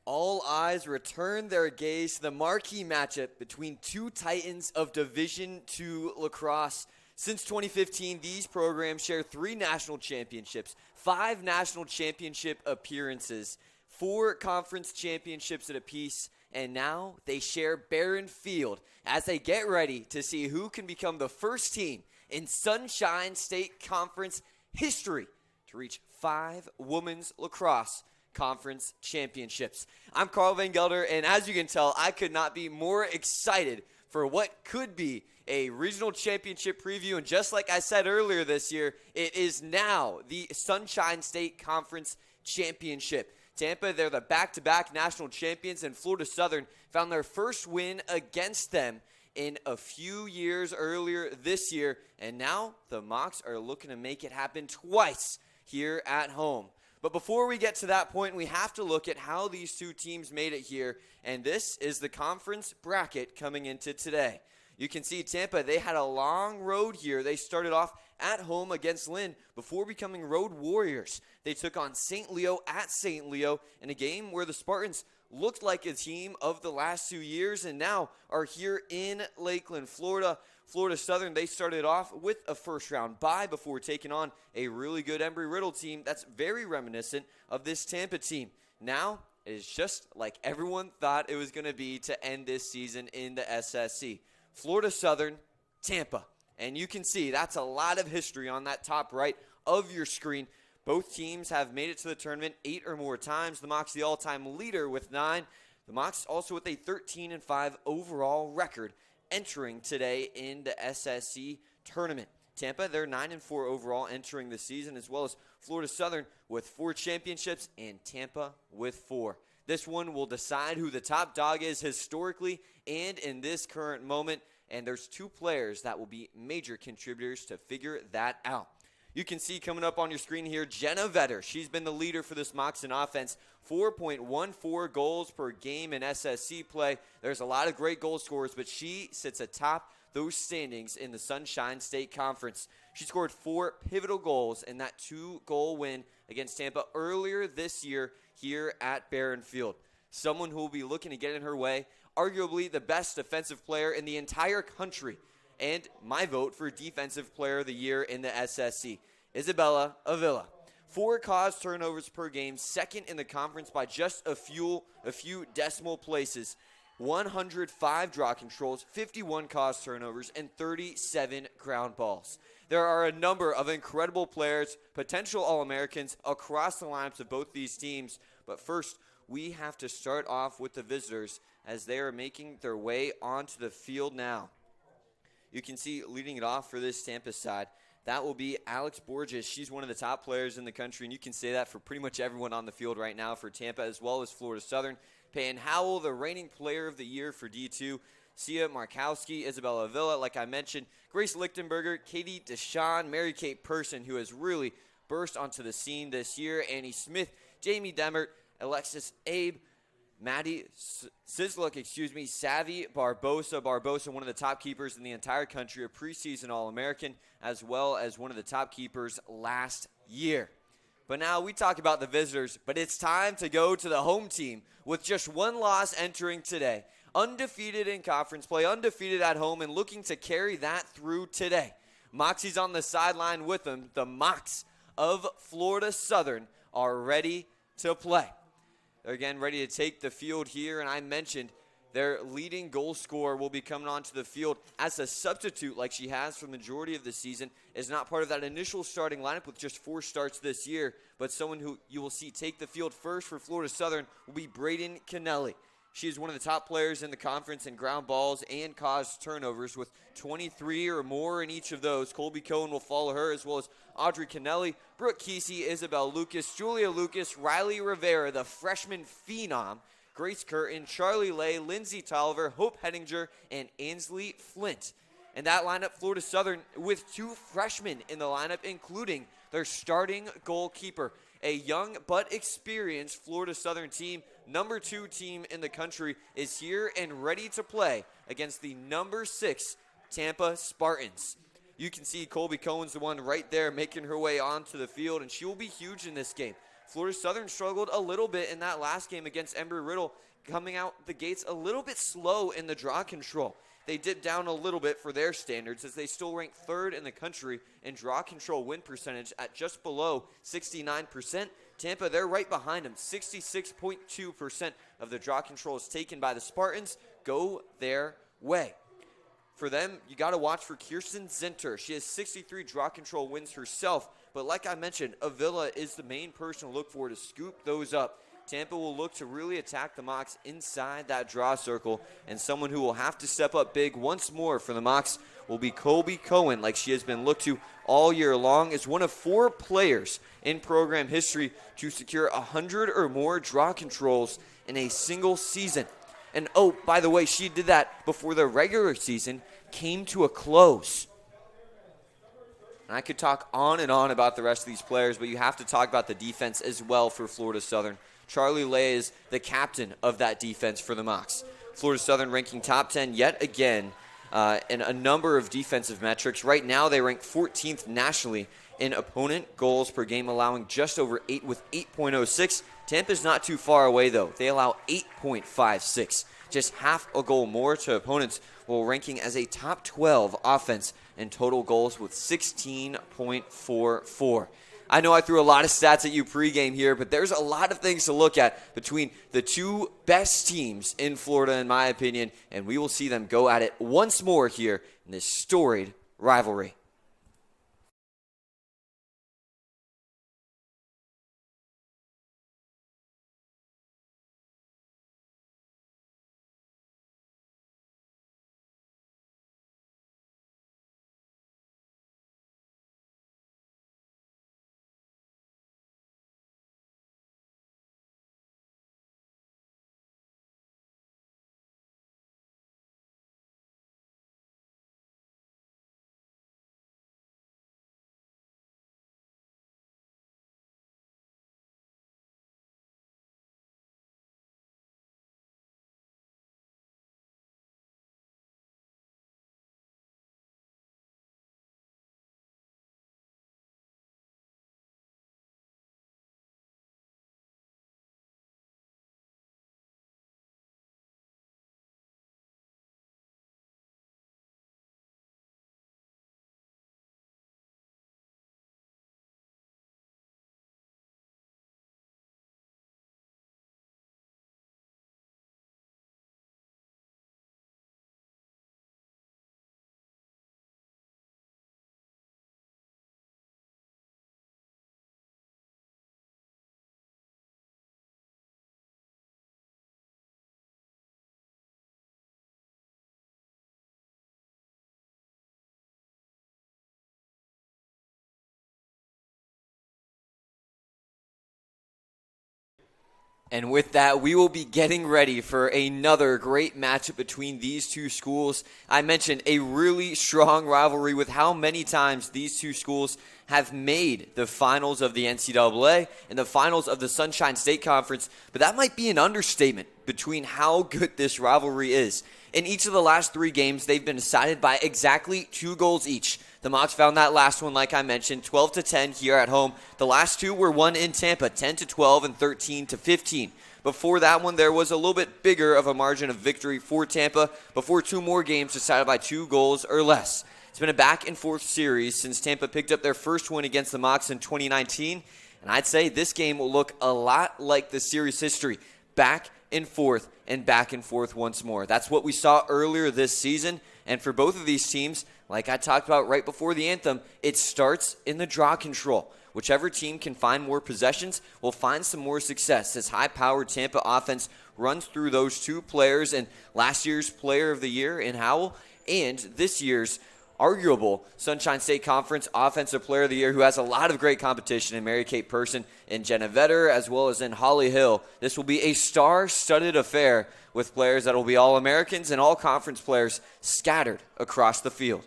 All eyes return their gaze to the marquee matchup between two titans of Division II lacrosse. Since 2015, these programs share 3 national championships, 5 national championship appearances, 4 conference championships at apiece, and now they share Barron Field as they get ready to see who can become the first team in Sunshine State Conference history to reach 5 women's lacrosse conference championships. I'm Carl Van Gelder, and as you can tell, I could not be more excited for what could be a regional championship preview. And just like I said earlier this year, it is now the Sunshine State Conference Championship. Tampa, they're the back-to-back national champions, and Florida Southern found their first win against them in a few years earlier this year, and now the Mocs are looking to make it happen twice here at home. But before we get to that point, we have to look at how these two teams made it here, and this is the conference bracket coming into today. You can see Tampa, they had a long road here. They started off at home against Lynn before becoming road warriors. They took on St. Leo at St. Leo in a game where the Spartans looked like a team of the last 2 years and now are here in Lakeland, Florida. Florida Southern, they started off with a first-round bye before taking on a really good Embry-Riddle team that's very reminiscent of this Tampa team. Now, it is just like everyone thought it was going to be to end this season in the SSC. Florida Southern, Tampa. And you can see that's a lot of history on that top right of your screen. Both teams have made it to the tournament 8 or more times. The Mocs the all-time leader with 9. The Mocs also with a 13-5 overall record entering today in the SSC tournament. Tampa, they're 9-4 overall entering the season, as well as Florida Southern with 4 championships and Tampa with 4. This one will decide who the top dog is historically and in this current moment, and there's 2 players that will be major contributors to figure that out. You can see coming up on your screen here, Jenna Vetter. She's been the leader for this Mocs in offense. 4.14 goals per game in SSC play. There's a lot of great goal scorers, but she sits atop those standings in the Sunshine State Conference. She scored 4 pivotal goals in that 2-goal win against Tampa earlier this year here at Barron Field. Someone who will be looking to get in her way, arguably the best defensive player in the entire country, and my vote for Defensive Player of the Year in the SSC, Isabella Avila. 4 caused turnovers per game, second in the conference by just a few decimal places. 105 draw controls, 51 caused turnovers, and 37 ground balls. There are a number of incredible players, potential All-Americans across the lineups of both these teams. But first, we have to start off with the visitors as they are making their way onto the field now. You can see leading it off for this Tampa side, that will be Alex Borges. She's one of the top players in the country, and you can say that for pretty much everyone on the field right now for Tampa, as well as Florida Southern. Peyton Howell, the reigning player of the year for D2. Sia Markowski, Isabella Avila, like I mentioned. Grace Lichtenberger, Katie Deshawn, Mary Kate Person, who has really burst onto the scene this year. Annie Smith, Jamie Demert, Alexis Abe, Maddie Sisluk, Savvy Barbosa. Barbosa, one of the top keepers in the entire country, a preseason All-American, as well as one of the top keepers last year. But now we talk about the visitors, but it's time to go to the home team with just 1 loss entering today. Undefeated in conference play, undefeated at home, and looking to carry that through today. Moxie's on the sideline with them. The Mocs of Florida Southern are ready to play. They're again ready to take the field here, and I mentioned their leading goal scorer will be coming onto the field as a substitute like she has for the majority of the season, is not part of that initial starting lineup with just 4 starts this year, but someone who you will see take the field first for Florida Southern will be Braden Kennelly. She is one of the top players in the conference in ground balls and caused turnovers with 23 or more in each of those. Colby Cohen will follow her, as well as Audrey Kennelly, Brooke Kesey, Isabel Lucas, Julia Lucas, Riley Rivera, the freshman phenom, Grace Curtin, Charlie Lay, Lindsay Tolliver, Hope Hettinger, and Ansley Flint. And that lineup, Florida Southern, with 2 freshmen in the lineup, including their starting goalkeeper. A young but experienced Florida Southern team, number 2 team in the country, is here and ready to play against the number 6 Tampa Spartans. You can see Colby Cohen's the one right there making her way onto the field, and she will be huge in this game. Florida Southern struggled a little bit in that last game against Embry-Riddle, coming out the gates a little bit slow in the draw control. They dipped down a little bit for their standards as they still rank third in the country in draw control win percentage at just below 69%. Tampa, they're right behind them. 66.2% of the draw controls taken by the Spartans go their way. For them, you got to watch for Kirsten Zinter. She has 63 draw control wins herself, but like I mentioned, Avila is the main person to look for to scoop those up. Tampa will look to really attack the Mocs inside that draw circle, and someone who will have to step up big once more for the Mocs will be Colby Cohen, like she has been looked to all year long, as one of 4 players in program history to secure 100 or more draw controls in a single season. And oh, by the way, she did that before the regular season came to a close. And I could talk on and on about the rest of these players, but you have to talk about the defense as well for Florida Southern. Charlie Lay is the captain of that defense for the Mocs. Florida Southern ranking top 10 yet again in a number of defensive metrics. Right now they rank 14th nationally in opponent goals per game, allowing just over 8 with 8.06. Tampa's not too far away, though. They allow 8.56, just half a goal more to opponents, while ranking as a top 12 offense in total goals with 16.44. I know I threw a lot of stats at you pregame here, but there's a lot of things to look at between the two best teams in Florida, in my opinion, and we will see them go at it once more here in this storied rivalry. And with that, we will be getting ready for another great matchup between these two schools. I mentioned a really strong rivalry with how many times these two schools have made the finals of the NCAA and the finals of the Sunshine State Conference, but that might be an understatement between how good this rivalry is. In each of the last 3 games, they've been decided by exactly 2 goals each. The Mocs found that last one, like I mentioned, 12-10 here at home. The last 2 were won in Tampa, 10-12 and 13-15. Before that one, there was a little bit bigger of a margin of victory for Tampa before 2 more games decided by 2 goals or less. It's been a back-and-forth series since Tampa picked up their first win against the Mocs in 2019, and I'd say this game will look a lot like the series history, back and forth once more. That's what we saw earlier this season, and for both of these teams, like I talked about right before the anthem, it starts in the draw control. Whichever team can find more possessions will find some more success. This high-powered Tampa offense runs through those 2 players, and last year's Player of the Year in Howell and this year's arguable Sunshine State Conference Offensive Player of the Year, who has a lot of great competition in Mary-Kate Person and Jenna Vetter, as well as in Holly Hill. This will be a star-studded affair with players that will be All-Americans and All-Conference players scattered across the field.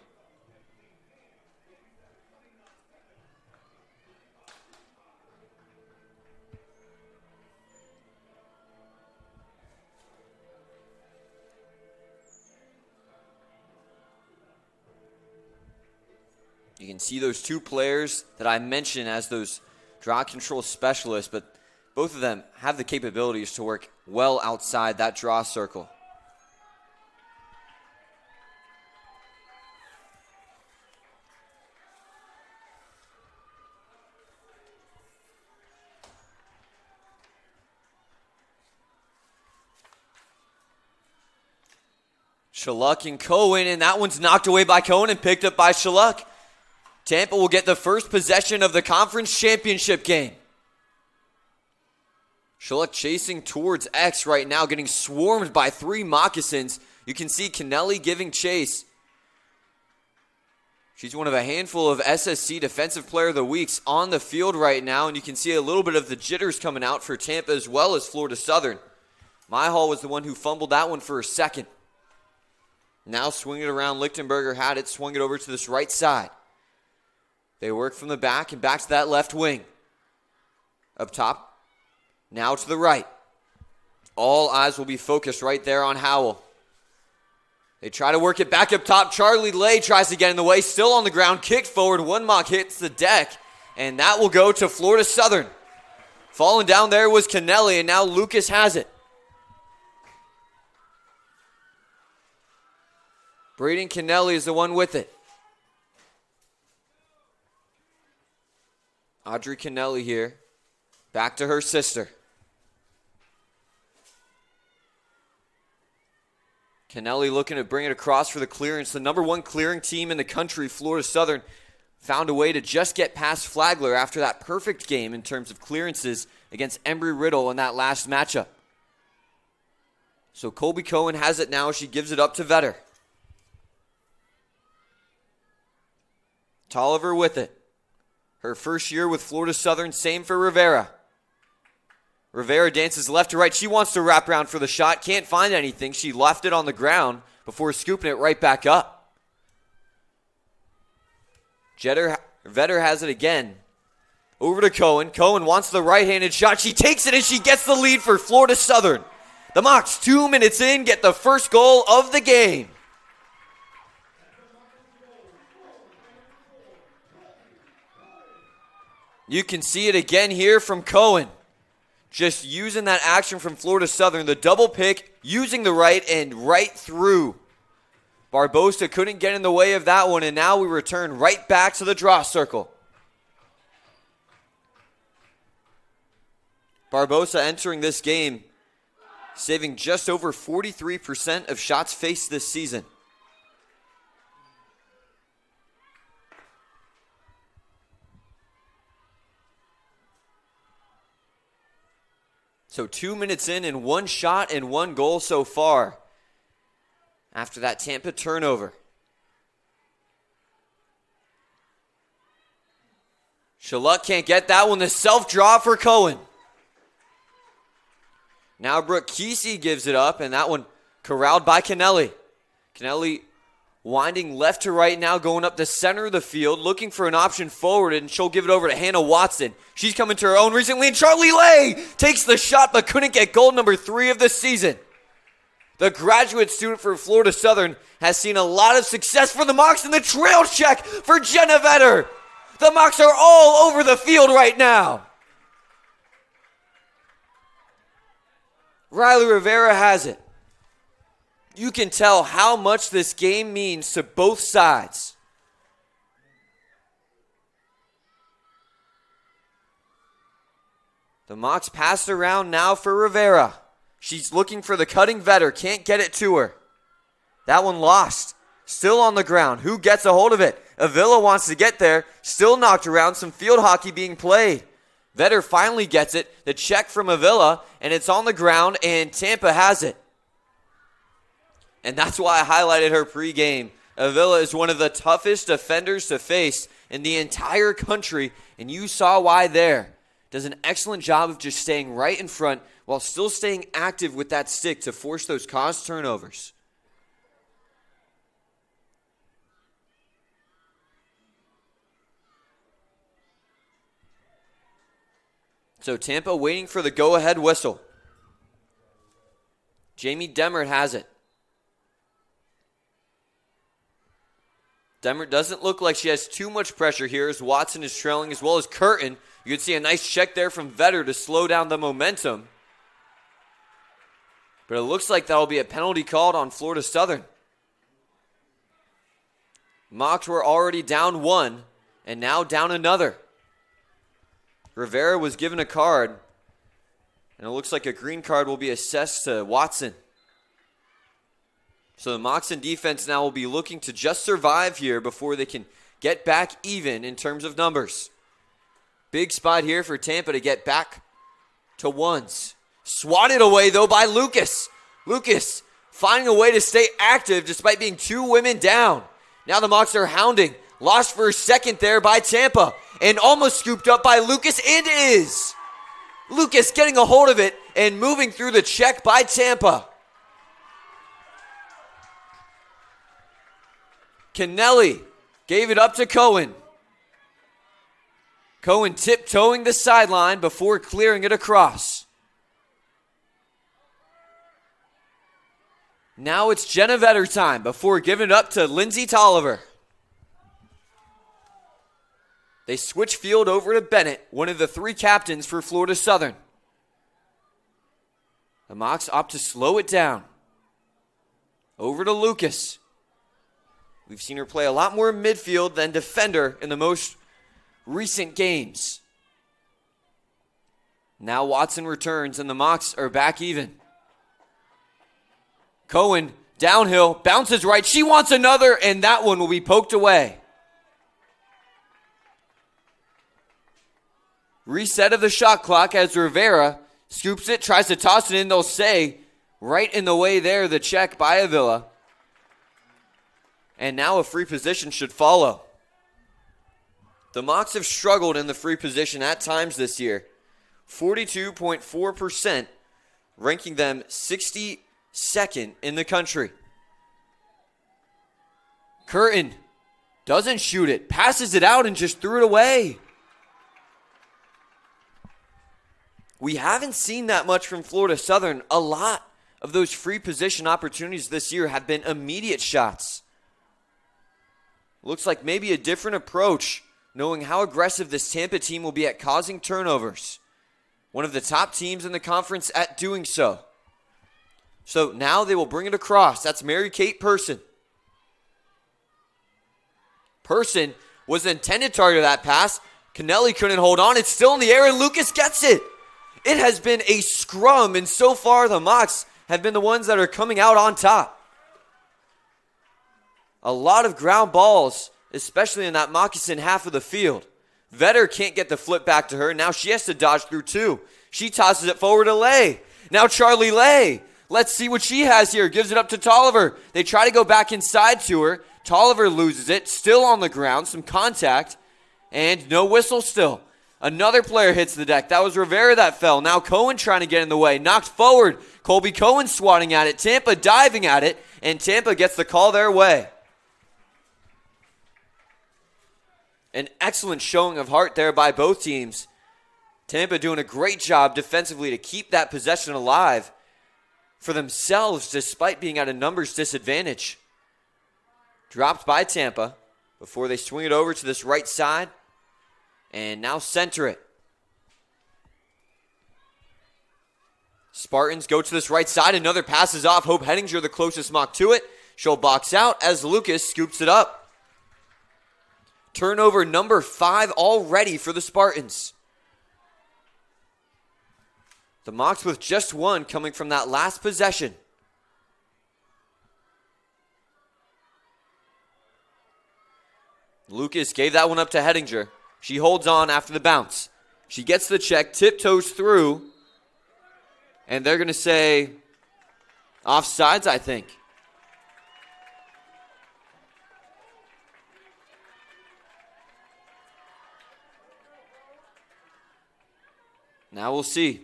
You can see those 2 players that I mentioned as those draw control specialists, but Both of them have the capabilities to work well outside that draw circle. Shaluk and Cohen, and that one's knocked away by Cohen and picked up by Shaluk. Tampa will get the first possession of the conference championship game. Shaluk chasing towards X right now, getting swarmed by 3 moccasins. You can see Kennelly giving chase. She's one of a handful of SSC Defensive Player of the Weeks on the field right now, and you can see a little bit of the jitters coming out for Tampa as well as Florida Southern. Myhall was the one who fumbled that one for a second. Now swinging it around, Lichtenberger had it, swung it over to this right side. They work from the back and back to that left wing. Up top, now to the right. All eyes will be focused right there on Howell. They try to work it back up top. Charlie Lay tries to get in the way, still on the ground, kicked forward. One mock hits the deck, and that will go to Florida Southern. Falling down there was Kennelly, and now Lucas has it. Braden Kennelly is the one with it. Audrey Kennelly here. Back to her sister. Kennelly looking to bring it across for the clearance. The number 1 clearing team in the country, Florida Southern, found a way to just get past Flagler after that perfect game in terms of clearances against Embry-Riddle in that last matchup. So Colby Cohen has it now. She gives it up to Vetter. Tolliver with it. Her first year with Florida Southern, same for Rivera. Rivera dances left to right. She wants to wrap around for the shot. Can't find anything. She left it on the ground before scooping it right back up. Vetter has it again. Over to Cohen. Cohen wants the right-handed shot. She takes it and she gets the lead for Florida Southern. The Mocs, 2 minutes in, get the first goal of the game. You can see it again here from Cohen. Just using that action from Florida Southern. The double pick, using the right and right through. Barbosa couldn't get in the way of that one, and now we return right back to the draw circle. Barbosa entering this game, saving just over 43% of shots faced this season. So 2 minutes in and 1 shot and 1 goal so far after that Tampa turnover. Shaluk can't get that one. The self-draw for Cohen. Now Brooke Kesey gives it up, and that one corralled by Kennelly. Kennelly winding left to right now, going up the center of the field, looking for an option forward, and she'll give it over to Hannah Watson. She's coming to her own recently, and Charlie Lay takes the shot but couldn't get goal number 3 of the season. The graduate student for Florida Southern has seen a lot of success for the Mocs in the trail check for Jenna Vetter. The Mocs are all over the field right now. Riley Rivera has it. You can tell how much this game means to both sides. The Mocs pass around now for Rivera. She's looking for the cutting Vetter. Can't get it to her. That one lost. Still on the ground. Who gets a hold of it? Avila wants to get there. Still knocked around. Some field hockey being played. Vetter finally gets it. The check from Avila, and it's on the ground, and Tampa has it. And that's why I highlighted her pregame. Avila is one of the toughest defenders to face in the entire country, and you saw why there. Does an excellent job of just staying right in front while still staying active with that stick to force those caused turnovers. So Tampa waiting for the go-ahead whistle. Jamie Demert has it. Demert doesn't look like she has too much pressure here as Watson is trailing as well as Curtin. You can see a nice check there from Vetter to slow down the momentum. But it looks like that will be a penalty called on Florida Southern. Mocs were already down one and now down another. Rivera was given a card, and it looks like a green card will be assessed to Watson. So the Moxon defense now will be looking to just survive here before they can get back even in terms of numbers. Big spot here for Tampa to get back to ones. Swatted away, though, by Lucas. Lucas finding a way to stay active despite being 2 women down. Now the Mocs are hounding. Lost for a second there by Tampa. And almost scooped up by Lucas, and is. Lucas getting a hold of it and moving through the check by Tampa. Kennelly gave it up to Cohen. Cohen tiptoeing the sideline before clearing it across. Now it's Jenna Vetter time before giving it up to Lindsay Tolliver. They switch field over to Bennett, one of the 3 captains for Florida Southern. The Mocs opt to slow it down. Over to Lucas. We've seen her play a lot more midfield than defender in the most recent games. Now Watson returns and the Mocs are back even. Cohen downhill, bounces right. She wants another, and that one will be poked away. Reset of the shot clock as Rivera scoops it, tries to toss it in. They'll say right in the way there, the check by Avila. And now a free position should follow. The Mocs have struggled in the free position at times this year. 42.4%, ranking them 62nd in the country. Curtin doesn't shoot it, passes it out and just threw it away. We haven't seen that much from Florida Southern. A lot of those free position opportunities this year have been immediate shots. Looks like maybe a different approach, knowing how aggressive this Tampa team will be at causing turnovers. One of the top teams in the conference at doing so. So now they will bring it across. That's Mary-Kate Person. Person was the intended target of that pass. Kennelly couldn't hold on. It's still in the air, and Lucas gets it. It has been a scrum, and so far the Mocs have been the ones that are coming out on top. A lot of ground balls, especially in that moccasin half of the field. Vetter can't get the flip back to her. Now she has to dodge through 2. She tosses it forward to Lay. Now Charlie Lay. Let's see what she has here. Gives it up to Tolliver. They try to go back inside to her. Tolliver loses it. Still on the ground. Some contact. And no whistle still. Another player hits the deck. That was Rivera that fell. Now Cohen trying to get in the way. Knocked forward. Colby Cohen swatting at it. Tampa diving at it. And Tampa gets the call their way. An excellent showing of heart there by both teams. Tampa doing a great job defensively to keep that possession alive for themselves despite being at a numbers disadvantage. Dropped by Tampa before they swing it over to this right side and now center it. Spartans go to this right side. Another pass is off. Hope Henninger the closest Mock to it. She'll box out as Lucas scoops it up. Turnover number 5 already for the Spartans. The Mocs with just one coming from that last possession. Lucas gave that one up to Hettinger. She holds on after the bounce. She gets the check, tiptoes through, and they're going to say offsides, I think. Now we'll see.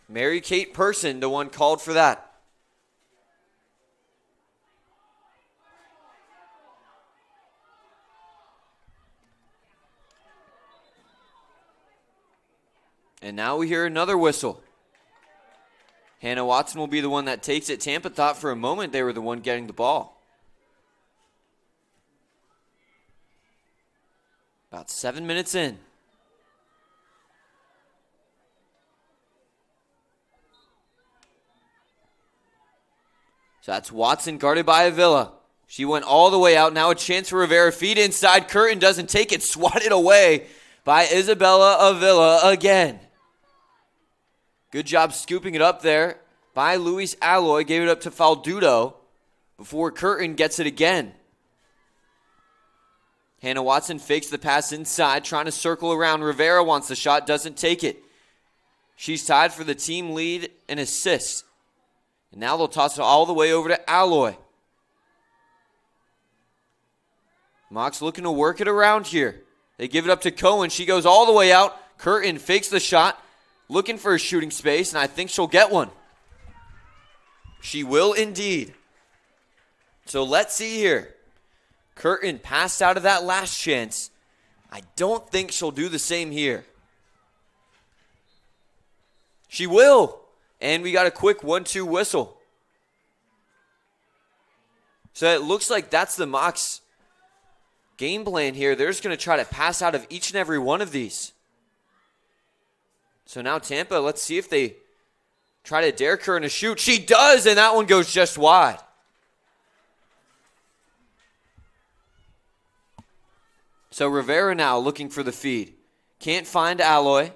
Mary-Kate Person, the one called for that. And now we hear another whistle. Hannah Watson will be the one that takes it. Tampa thought for a moment they were the one getting the ball. About 7 minutes in. So that's Watson guarded by Avila. She went all the way out. Now a chance for Rivera. Feed inside. Curtin doesn't take it. Swatted away by Isabella Avila again. Good job scooping it up there by Luis Alloy. Gave it up to Faldudo before Curtin gets it again. Hannah Watson fakes the pass inside, trying to circle around. Rivera wants the shot, doesn't take it. She's tied for the team lead in assists. And now they'll toss it all the way over to Alloy. Mox looking to work it around here. They give it up to Cohen. She goes all the way out. Curtin fakes the shot, looking for a shooting space, and I think she'll get one. She will indeed. So let's see here. Curtin passed out of that last chance. I don't think she'll do the same here. She will. And we got a quick 1-2 whistle. So it looks like that's the Mox game plan here. They're just going to try to pass out of each and every one of these. So now Tampa, let's see if they try to dare Curtin to shoot. She does, and that one goes just wide. So Rivera now looking for the feed. Can't find Alloy.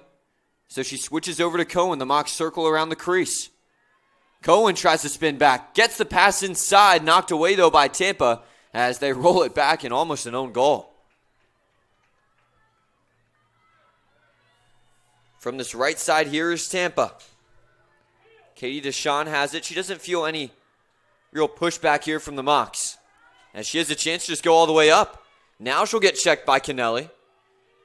So she switches over to Cohen. The Mox circle around the crease. Cohen tries to spin back. Gets the pass inside. Knocked away, though, by Tampa as they roll it back in almost an own goal. From this right side here is Tampa. Katie Deshawn has it. She doesn't feel any real pushback here from the Mox. And she has a chance to just go all the way up. Now she'll get checked by Kennelly.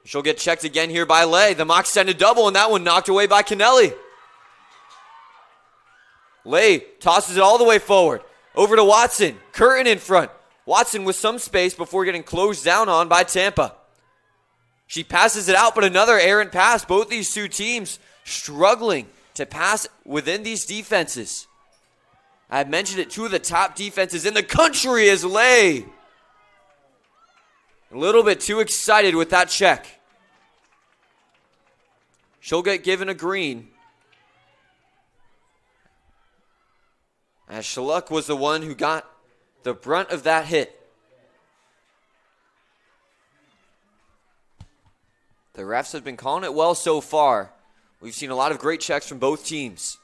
She'll get checked again here by Lay. The Mox send a double, and that one knocked away by Kennelly. Lay tosses it all the way forward. Over to Watson. Curtin in front. Watson with some space before getting closed down on by Tampa. She passes it out, but another errant pass. Both these two teams struggling to pass within these defenses. I mentioned it, two of the top defenses in the country is Lay. A little bit too excited with that check. She'll get given a green. As Shaluk was the one who got the brunt of that hit. The refs have been calling it well so far. We've seen a lot of great checks from both teams.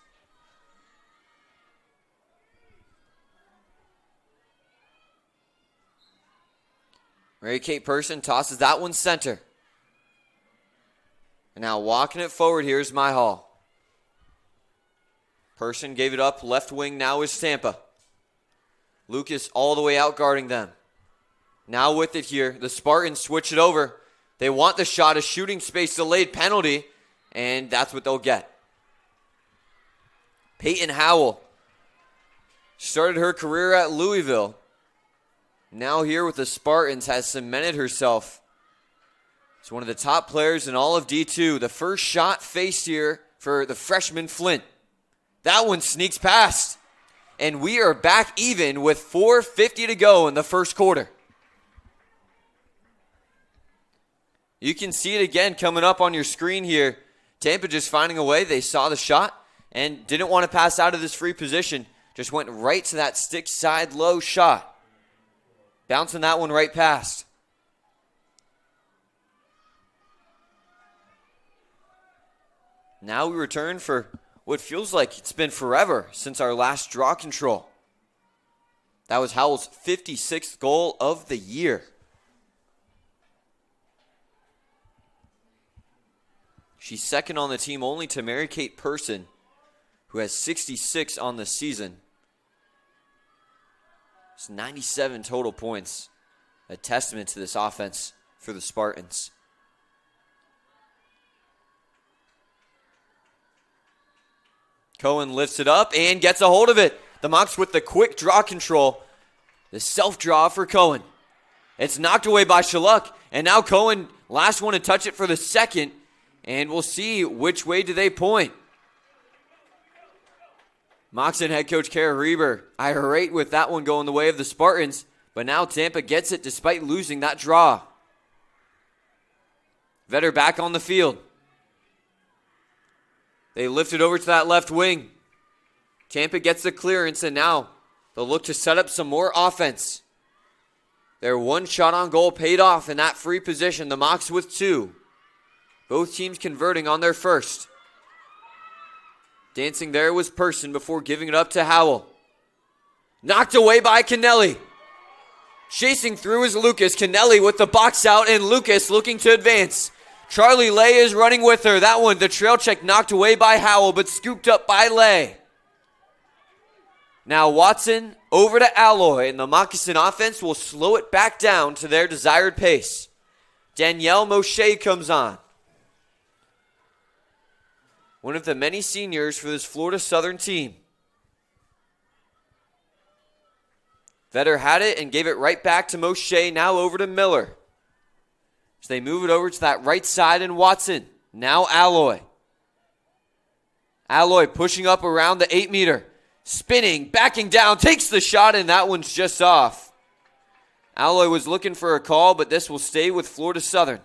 Mary-Kate Person tosses that one center. And now walking it forward here is Myhall. Person gave it up. Left wing now is Tampa. Lucas all the way out guarding them. Now with it here, the Spartans switch it over. They want the shot, a shooting space delayed penalty, and that's what they'll get. Peyton Howell started her career at Louisville. Now here with the Spartans has cemented herself as one of the top players in all of D2. The first shot faced here for the freshman Flint. That one sneaks past. And we are back even with 4:50 to go in the first quarter. You can see it again coming up on your screen here. Tampa just finding a way. They saw the shot and didn't want to pass out of this free position. Just went right to that stick side low shot. Bouncing that one right past. Now we return for what feels like it's been forever since our last draw control. That was Howell's 56th goal of the year. She's second on the team only to Mary-Kate Person, who has 66 on the season. It's 97 total points. A testament to this offense for the Spartans. Cohen lifts it up and gets a hold of it. The Mox with the quick draw control. The self-draw for Cohen. It's knocked away by Shaluk. And now Cohen, last one to touch it for the second. And we'll see which way do they point. Moxon head coach Kara Reber irate with that one going the way of the Spartans, but now Tampa gets it despite losing that draw. Vetter back on the field. They lift it over to that left wing. Tampa gets the clearance, and now they'll look to set up some more offense. Their one shot on goal paid off in that free position. The Mocs with two. Both teams converting on their first. Dancing there was Person before giving it up to Howell. Knocked away by Kennelly. Chasing through is Lucas. Kennelly with the box out, and Lucas looking to advance. Charlie Lay is running with her. That one, the trail check knocked away by Howell, but scooped up by Lay. Now Watson over to Alloy, and the Moccasin offense will slow it back down to their desired pace. Danielle Moshe comes on. One of the many seniors for this Florida Southern team. Vetter had it and gave it right back to Moshe, now over to Miller. So they move it over to that right side, and Watson. Now Alloy. Alloy pushing up around the 8-meter. Spinning, backing down, takes the shot, and that one's just off. Alloy was looking for a call, but this will stay with Florida Southern.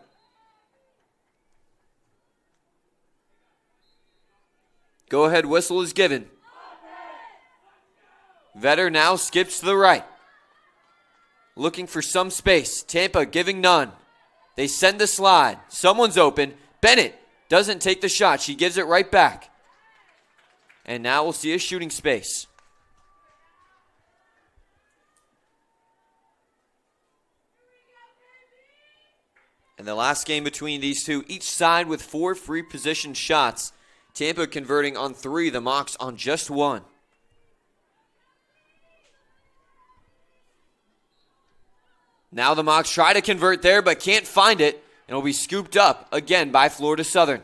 Go-ahead whistle is given. Vetter now skips to the right. Looking for some space. Tampa giving none. They send the slide. Someone's open. Bennett doesn't take the shot. She gives it right back. And now we'll see a shooting space. And the last game between these two, each side with 4 free position shots. Tampa converting on 3, the Mocs on just 1. Now the Mocs try to convert there, but can't find it, and will be scooped up again by Florida Southern.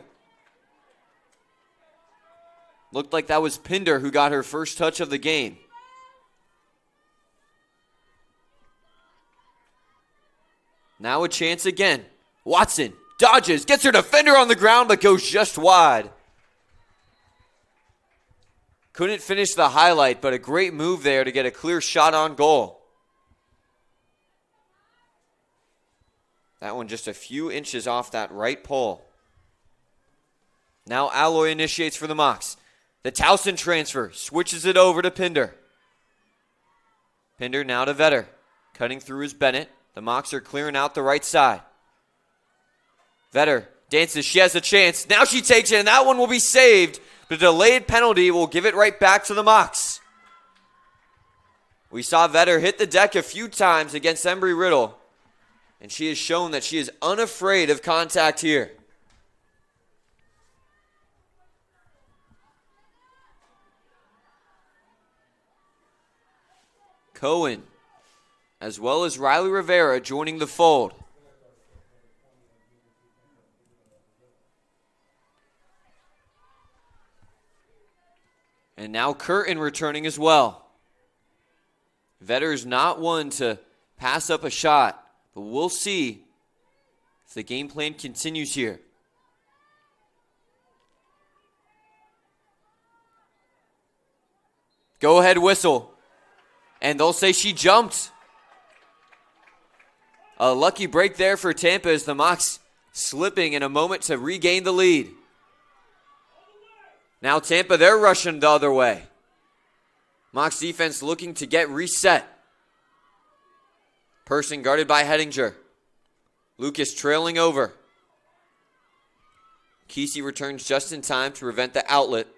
Looked like that was Pinder who got her first touch of the game. Now a chance again. Watson dodges, gets her defender on the ground, but goes just wide. Couldn't finish the highlight, but a great move there to get a clear shot on goal. That one just a few inches off that right pole. Now Alloy initiates for the Mocs. The Towson transfer switches it over to Pinder. Pinder now to Vetter. Cutting through is Bennett. The Mocs are clearing out the right side. Vetter dances. She has a chance. Now she takes it, and that one will be saved. The delayed penalty will give it right back to the Mocs. We saw Vetter hit the deck a few times against Embry-Riddle, and she has shown that she is unafraid of contact here. Cohen, as well as Riley Rivera, joining the fold. And now Curtin returning as well. Vetter's not one to pass up a shot, but we'll see if the game plan continues here. Go ahead whistle. And they'll say she jumped. A lucky break there for Tampa as the Mocs slipping in a moment to regain the lead. Now Tampa, they're rushing the other way. Mocs defense looking to get reset. Person guarded by Hettinger. Lucas trailing over. Kesey returns just in time to prevent the outlet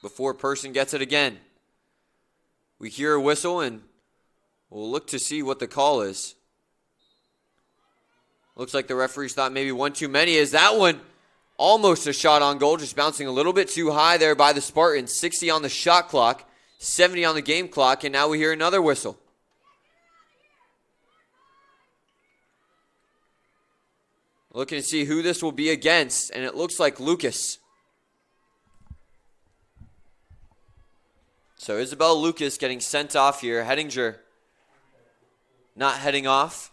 before Person gets it again. We hear a whistle, and we'll look to see what the call is. Looks like the referees thought maybe one too many. Is that one almost a shot on goal, just bouncing a little bit too high there by the Spartans. 60 on the shot clock, 70 on the game clock, and now we hear another whistle. Looking to see who this will be against, and it looks like Lucas. So Isabel Lucas getting sent off here. Hettinger not heading off.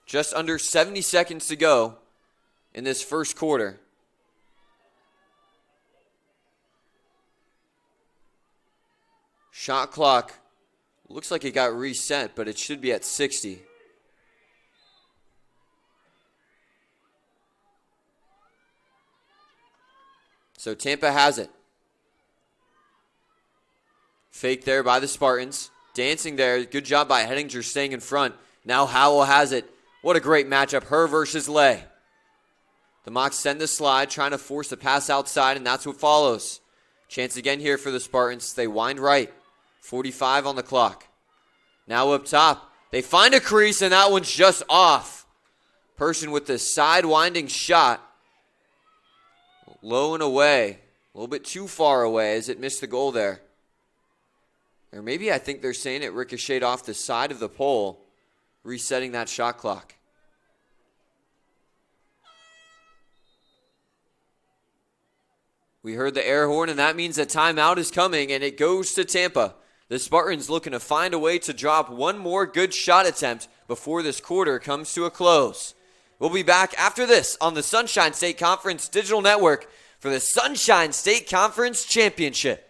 Just under 70 seconds to go in this first quarter. Shot clock looks like it got reset, but it should be at 60. So Tampa has it. Fake there by the Spartans. Dancing there. Good job by Hettinger staying in front. Now Howell has it. What a great matchup. Her versus Lay. The Mocs send the slide, trying to force the pass outside, and that's what follows. Chance again here for the Spartans. They wind right. 45 on the clock. Now up top. They find a crease, and that one's just off. Person with the side-winding shot. Low and away. A little bit too far away as it missed the goal there. Or maybe I think they're saying it ricocheted off the side of the pole, resetting that shot clock. We heard the air horn, and that means a timeout is coming, and it goes to Tampa. The Spartans looking to find a way to drop one more good shot attempt before this quarter comes to a close. We'll be back after this on the Sunshine State Conference Digital Network for the Sunshine State Conference Championship.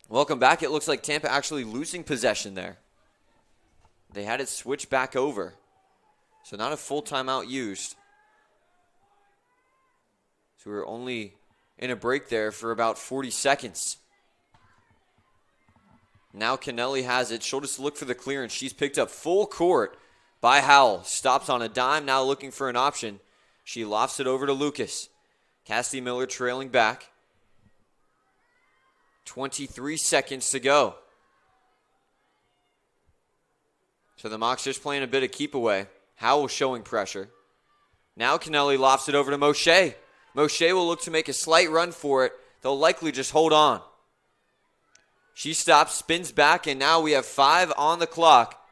Welcome back. It looks like Tampa actually losing possession there. They had it switched back over. So not a full timeout used. So we're only in a break there for about 40 seconds. Now Kennelly has it. She'll just look for the clearance. She's picked up full court by Howell. Stops on a dime, now looking for an option. She lofts it over to Lucas. Cassidy Miller trailing back. 23 seconds to go. So the Mocs just playing a bit of keep away. Howell showing pressure. Now Kennelly lofts it over to Moshe. Moshe will look to make a slight run for it. They'll likely just hold on. She stops, spins back, and now we have 5 on the clock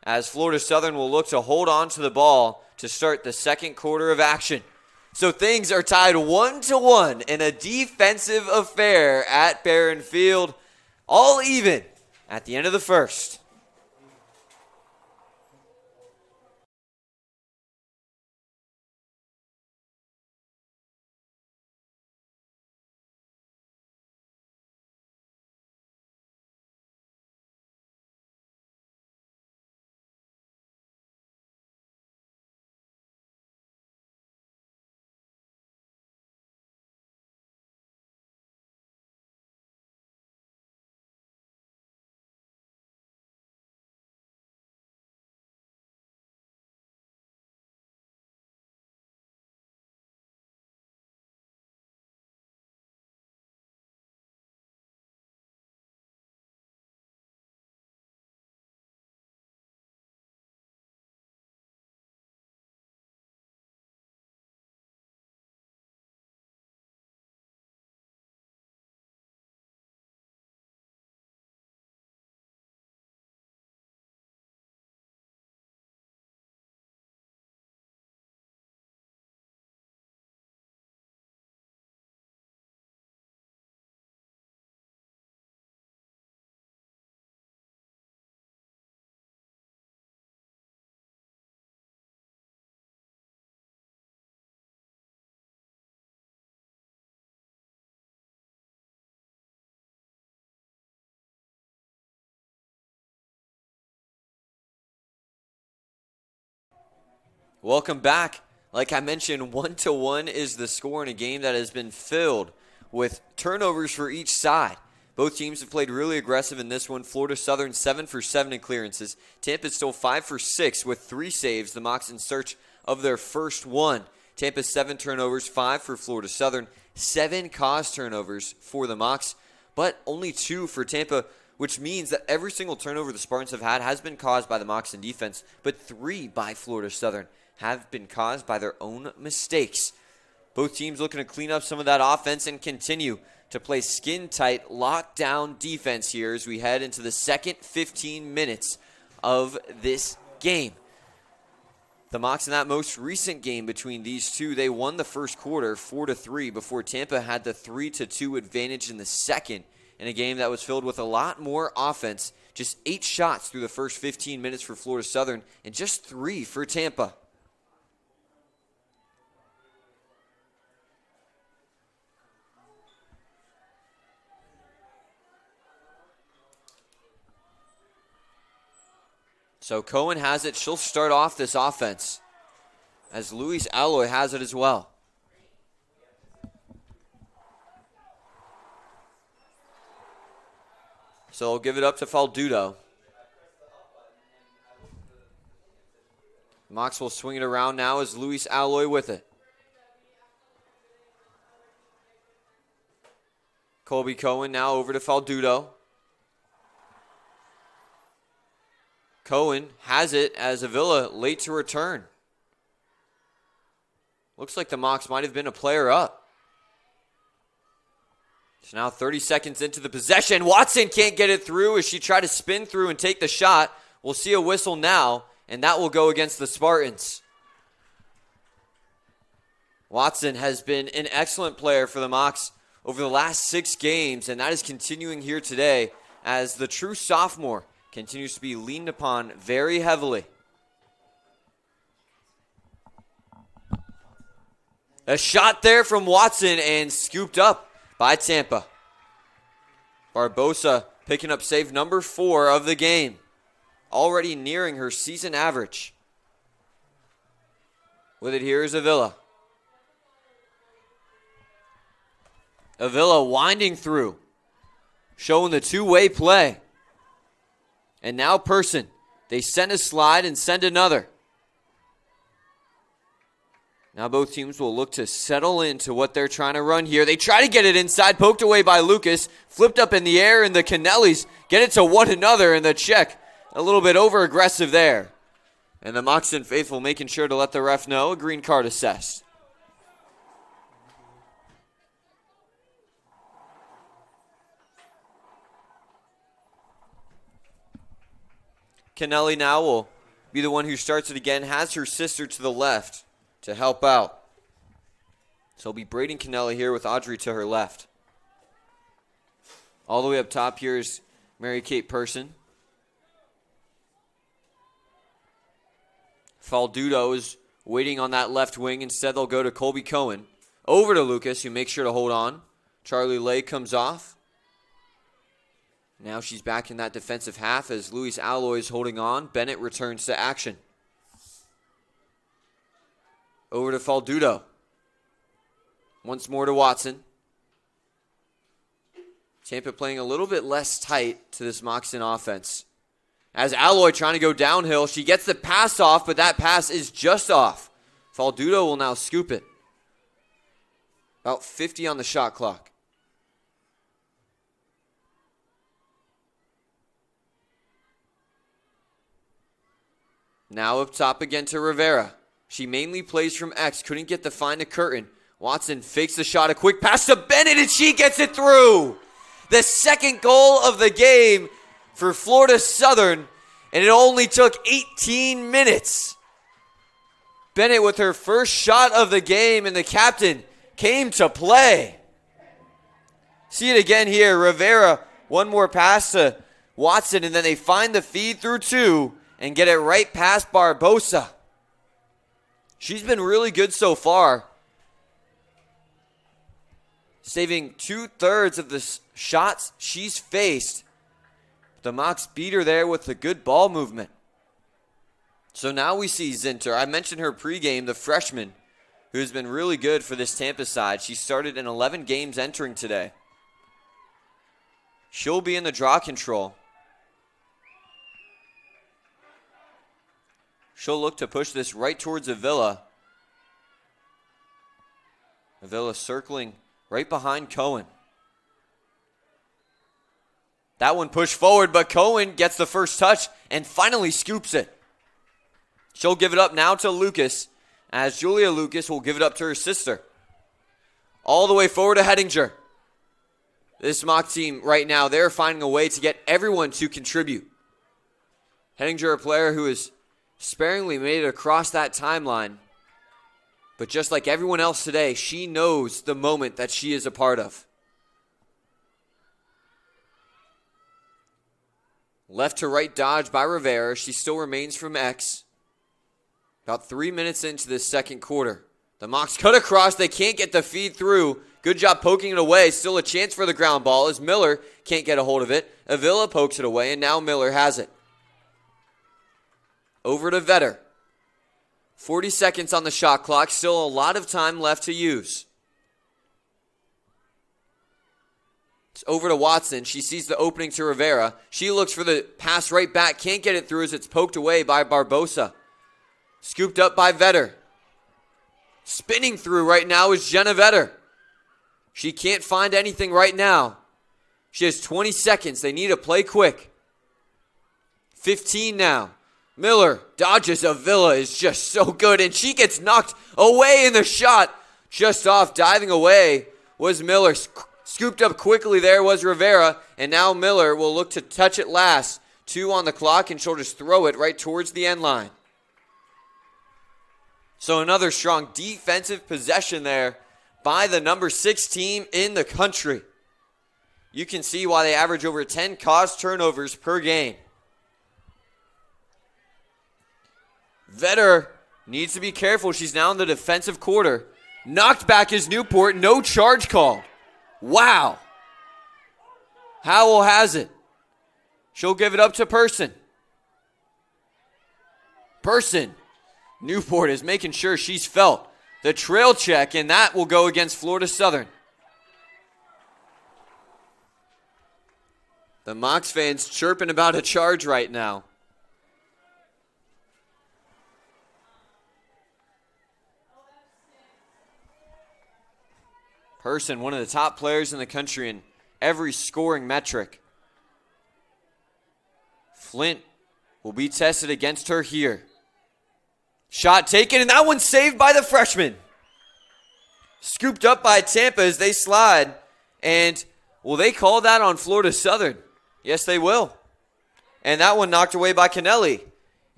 as Florida Southern will look to hold on to the ball to start the second quarter of action. So things are tied 1-1 in a defensive affair at Barron Field. All even at the end of the first. Welcome back. Like I mentioned, 1-1 is the score in a game that has been filled with turnovers for each side. Both teams have played really aggressive in this one. Florida Southern 7 for 7 in clearances. Tampa's still 5 for 6 with 3 saves. The Mocs in search of their first one. Tampa's 7 turnovers, 5 for Florida Southern. 7 caused turnovers for the Mocs, but only 2 for Tampa, which means that every single turnover the Spartans have had has been caused by the Mocs in defense, but 3 by Florida Southern have been caused by their own mistakes. Both teams looking to clean up some of that offense and continue to play skin-tight, lockdown defense here as we head into the second 15 minutes of this game. The Mocs in that most recent game between these two, they won the first quarter 4-3 before Tampa had the 3-2 advantage in the second in a game that was filled with a lot more offense. Just 8 shots through the first 15 minutes for Florida Southern and just 3 for Tampa. So Cohen has it. She'll start off this offense as Luis Alloy has it as well. So they'll give it up to Faldudo. Mocs will swing it around now as Luis Alloy with it. Colby Cohen now over to Faldudo. Cohen has it as Avila late to return. Looks like the Mocs might have been a player up. So now 30 seconds into the possession. Watson can't get it through as she tried to spin through and take the shot. We'll see a whistle now, and that will go against the Spartans. Watson has been an excellent player for the Mocs over the last 6 games, and that is continuing here today as the true sophomore continues to be leaned upon very heavily. A shot there from Watson and scooped up by Tampa. Barbosa picking up save number 4 of the game. Already nearing her season average. With it here is Avila. Avila winding through. Showing the two-way play. And now Person. They send a slide and send another. Now both teams will look to settle into what they're trying to run here. They try to get it inside, poked away by Lucas. Flipped up in the air, and the Kennellys get it to one another in the check. A little bit over-aggressive there. And the Moxon faithful making sure to let the ref know a green card assessed. Kennelly now will be the one who starts it again. Has her sister to the left to help out. So it'll be Braden Kennelly here with Audrey to her left. All the way up top here is Mary Kate Person. Faldudo is waiting on that left wing. Instead, they'll go to Colby Cohen. Over to Lucas, who makes sure to hold on. Charlie Lay comes off. Now she's back in that defensive half as Luis Alloy is holding on. Bennett returns to action. Over to Faldudo. Once more to Watson. Tampa playing a little bit less tight to this Moxon offense. As Alloy trying to go downhill, she gets the pass off, but that pass is just off. Faldudo will now scoop it. About 50 on the shot clock. Now up top again to Rivera. She mainly plays from X. Couldn't get the find to Curtin. Watson fakes the shot. A quick pass to Bennett, and she gets it through. The second goal of the game for Florida Southern, and it only took 18 minutes. Bennett with her first shot of the game, and the captain came to play. See it again here. Rivera, one more pass to Watson, and then they find the feed through 2 and get it right past Barbosa. She's been really good so far, saving 2/3 of the shots she's faced. The Mocs beat her there with a good ball movement. So now we see Zinter. I mentioned her pregame, the freshman, who's been really good for this Tampa side. She started in 11 games entering today. She'll be in the draw control. She'll look to push this right towards Avila. Avila circling right behind Cohen. That one pushed forward, but Cohen gets the first touch and finally scoops it. She'll give it up now to Lucas, as Julia Lucas will give it up to her sister. All the way forward to Hettinger. This mock team right now, they're finding a way to get everyone to contribute. Hettinger, a player who has sparingly made it across that timeline. But just like everyone else today, she knows the moment that she is a part of. Left to right dodge by Rivera. She still remains from X. About 3 minutes into this second quarter. The Mocs cut across. They can't get the feed through. Good job poking it away. Still a chance for the ground ball as Miller can't get a hold of it. Avila pokes it away, and now Miller has it. Over to Vetter. 40 seconds on the shot clock. Still a lot of time left to use. It's over to Watson. She sees the opening to Rivera. She looks for the pass right back. Can't get it through as it's poked away by Barbosa. Scooped up by Vetter. Spinning through right now is Jenna Vetter. She can't find anything right now. She has 20 seconds. They need to play quick. 15 now. Miller dodges. Avila is just so good, and she gets knocked away in the shot. Just off, diving away was Miller. Scooped up quickly there was Rivera, and now Miller will look to touch it last. 2 on the clock, and she'll just throw it right towards the end line. So another strong defensive possession there by the number 6 team in the country. You can see why they average over 10 caused turnovers per game. Vetter needs to be careful. She's now in the defensive quarter. Knocked back is Newport. No charge called. Wow. Howell has it. She'll give it up to Person. Person. Newport is making sure she's felt. The trail check, and that will go against Florida Southern. The Mocs fans chirping about a charge right now. Person, one of the top players in the country in every scoring metric. Flint will be tested against her here. Shot taken, and that one's saved by the freshman. Scooped up by Tampa as they slide. And will they call that on Florida Southern? Yes, they will. And that one knocked away by Kennelly.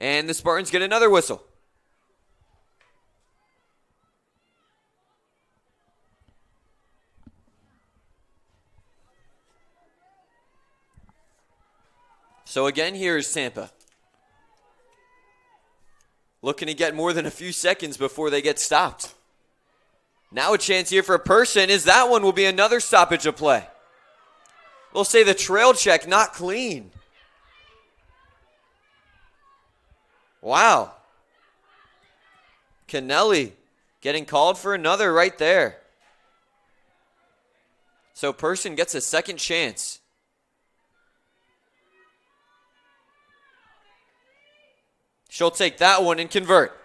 And the Spartans get another whistle. So again, here is Tampa. Looking to get more than a few seconds before they get stopped. Now a chance here for a Person, as that one will be another stoppage of play. We'll say the trail check not clean. Wow. Kennelly getting called for another right there. So Person gets a second chance. She'll take that one and convert.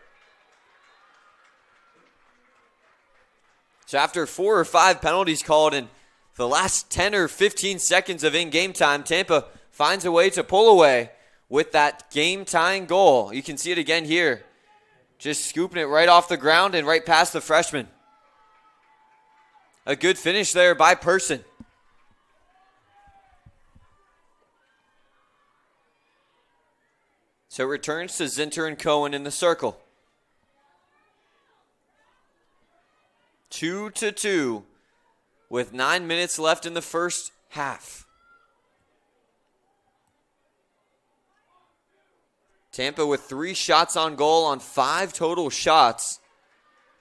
So after 4 or 5 penalties called in the last 10 or 15 seconds of in-game time, Tampa finds a way to pull away with that game-tying goal. You can see it again here. Just scooping it right off the ground and right past the freshman. A good finish there by Person. So it returns to Zinter and Cohen in the circle. 2-2 with 9 minutes left in the first half. Tampa with 3 shots on goal on 5 total shots.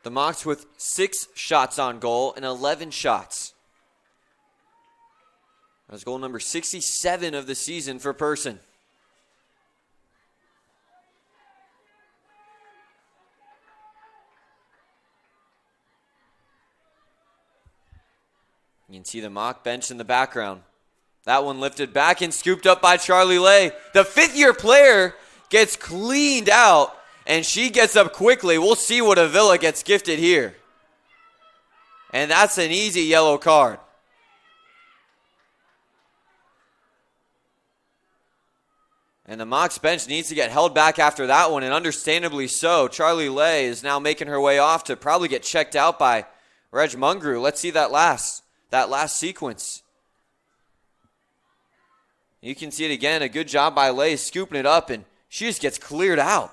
The Mocs with 6 shots on goal and 11 shots. That was goal number 67 of the season for Person. You can see the Mock bench in the background. That one lifted back and scooped up by Charlie Lay. The 5th-year player gets cleaned out, and she gets up quickly. We'll see what Avila gets gifted here. And that's an easy yellow card. And the Mocs bench needs to get held back after that one, and understandably so. Charlie Lay is now making her way off to probably get checked out by Reg Mungru. Let's see that last sequence. You can see it again. A good job by Lay scooping it up, and she just gets cleared out.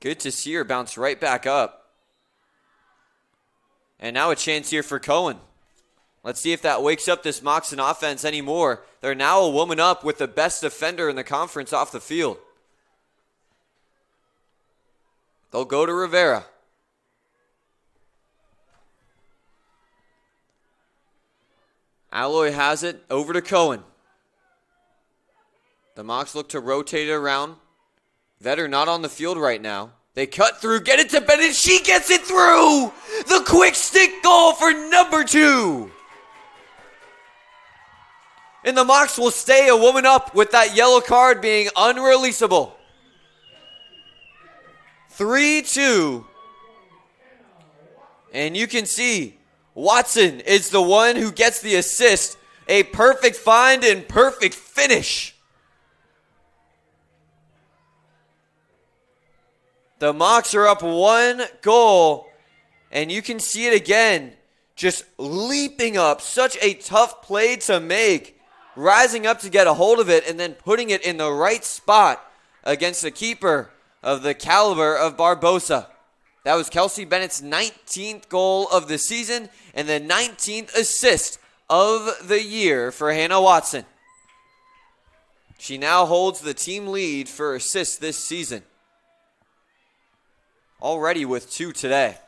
Good to see her bounce right back up. And now a chance here for Cohen. Let's see if that wakes up this Moxon offense anymore. They're now a woman up with the best defender in the conference off the field. They'll go to Rivera. Alloy has it over to Cohen. The Mocs look to rotate it around. Vetter not on the field right now. They cut through, get it to Bennett. She gets it through. The quick stick goal for number 2. And the Mocs will stay a woman up with that yellow card being unreleasable. 3-2. And you can see Watson is the one who gets the assist. A perfect find and perfect finish. The Mocs are up 1 goal, and you can see it again, just leaping up. Such a tough play to make, rising up to get a hold of it, and then putting it in the right spot against the keeper of the caliber of Barbosa. That was Kelsey Bennett's 19th goal of the season and the 19th assist of the year for Hannah Watson. She now holds the team lead for assists this season. Already with 2 today.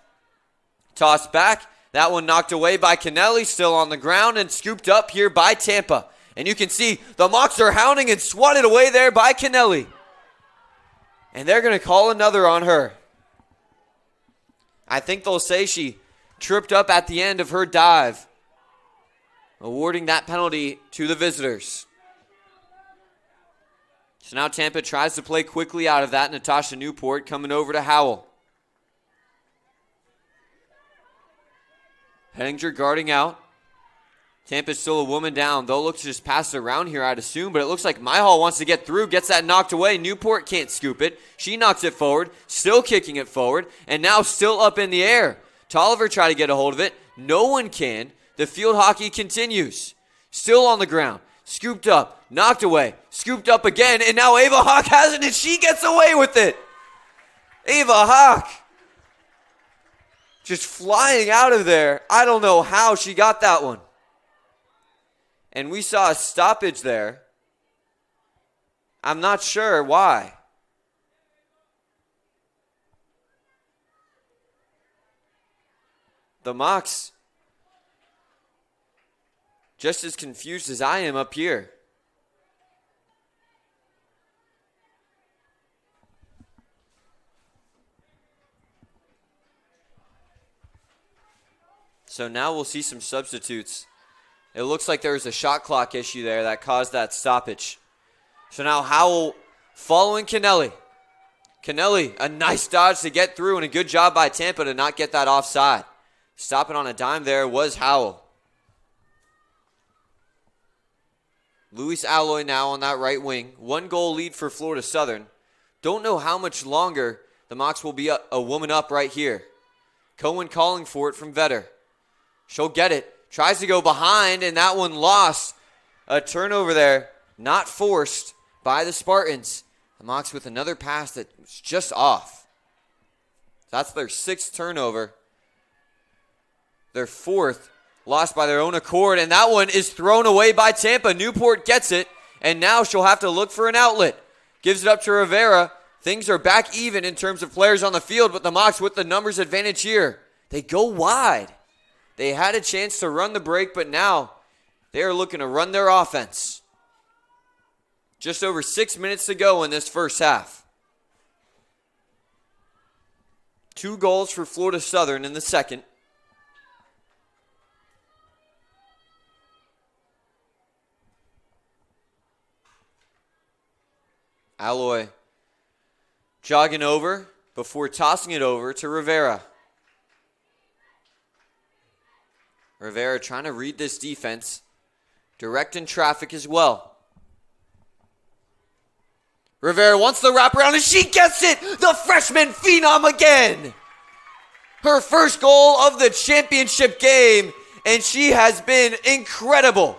Tossed back. That one knocked away by Kennelly, still on the ground and scooped up here by Tampa. And you can see the Mocs are hounding and swatted away there by Kennelly. And they're going to call another on her. I think they'll say she tripped up at the end of her dive, awarding that penalty to the visitors. So now Tampa tries to play quickly out of that. Natasha Newport coming over to Howell. Henninger guarding out. Tampa's still a woman down. They'll look to just pass it around here, I'd assume, but it looks like Myhall wants to get through, gets that knocked away. Newport can't scoop it. She knocks it forward, still kicking it forward, and now still up in the air. Tolliver tried to get a hold of it. No one can. The field hockey continues. Still on the ground. Scooped up, knocked away, scooped up again, and now Ava Hawk has it, and she gets away with it. Ava Hawk just flying out of there. I don't know how she got that one. And we saw a stoppage there. I'm not sure why. The Mocs just as confused as I am up here. So now we'll see some substitutes. It looks like there was a shot clock issue there that caused that stoppage. So now Howell following Kennelly. Kennelly, a nice dodge to get through and a good job by Tampa to not get that offside. Stopping on a dime there was Howell. Luis Alloy now on that right wing. 1 goal lead for Florida Southern. Don't know how much longer the Mocs will be a woman up right here. Cohen calling for it from Vetter. She'll get it. Tries to go behind, and that one lost. A turnover there, not forced by the Spartans. The Mocs with another pass that was just off. That's their 6th turnover. Their 4th lost by their own accord, and that one is thrown away by Tampa. Newport gets it, and now she'll have to look for an outlet. Gives it up to Rivera. Things are back even in terms of players on the field, but the Mocs with the numbers advantage here. They go wide. They had a chance to run the break, but now they're looking to run their offense. Just over 6 minutes to go in this first half. 2 goals for Florida Southern in the second. Alloy jogging over before tossing it over to Rivera. Rivera trying to read this defense, directing traffic as well. Rivera wants the wraparound, and she gets it! The freshman phenom again! Her first goal of the championship game, and she has been incredible.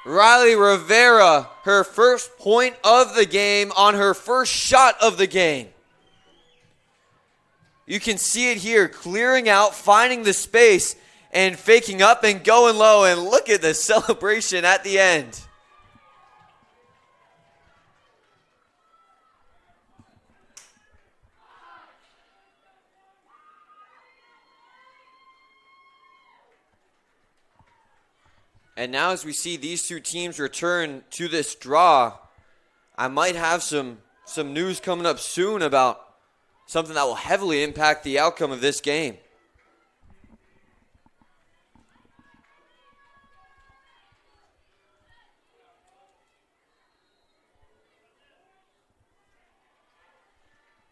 Riley Rivera, her first point of the game on her first shot of the game. You can see it here, clearing out, finding the space, and faking up and going low. And look at the celebration at the end. And now as we see these two teams return to this draw, I might have some news coming up soon about something that will heavily impact the outcome of this game.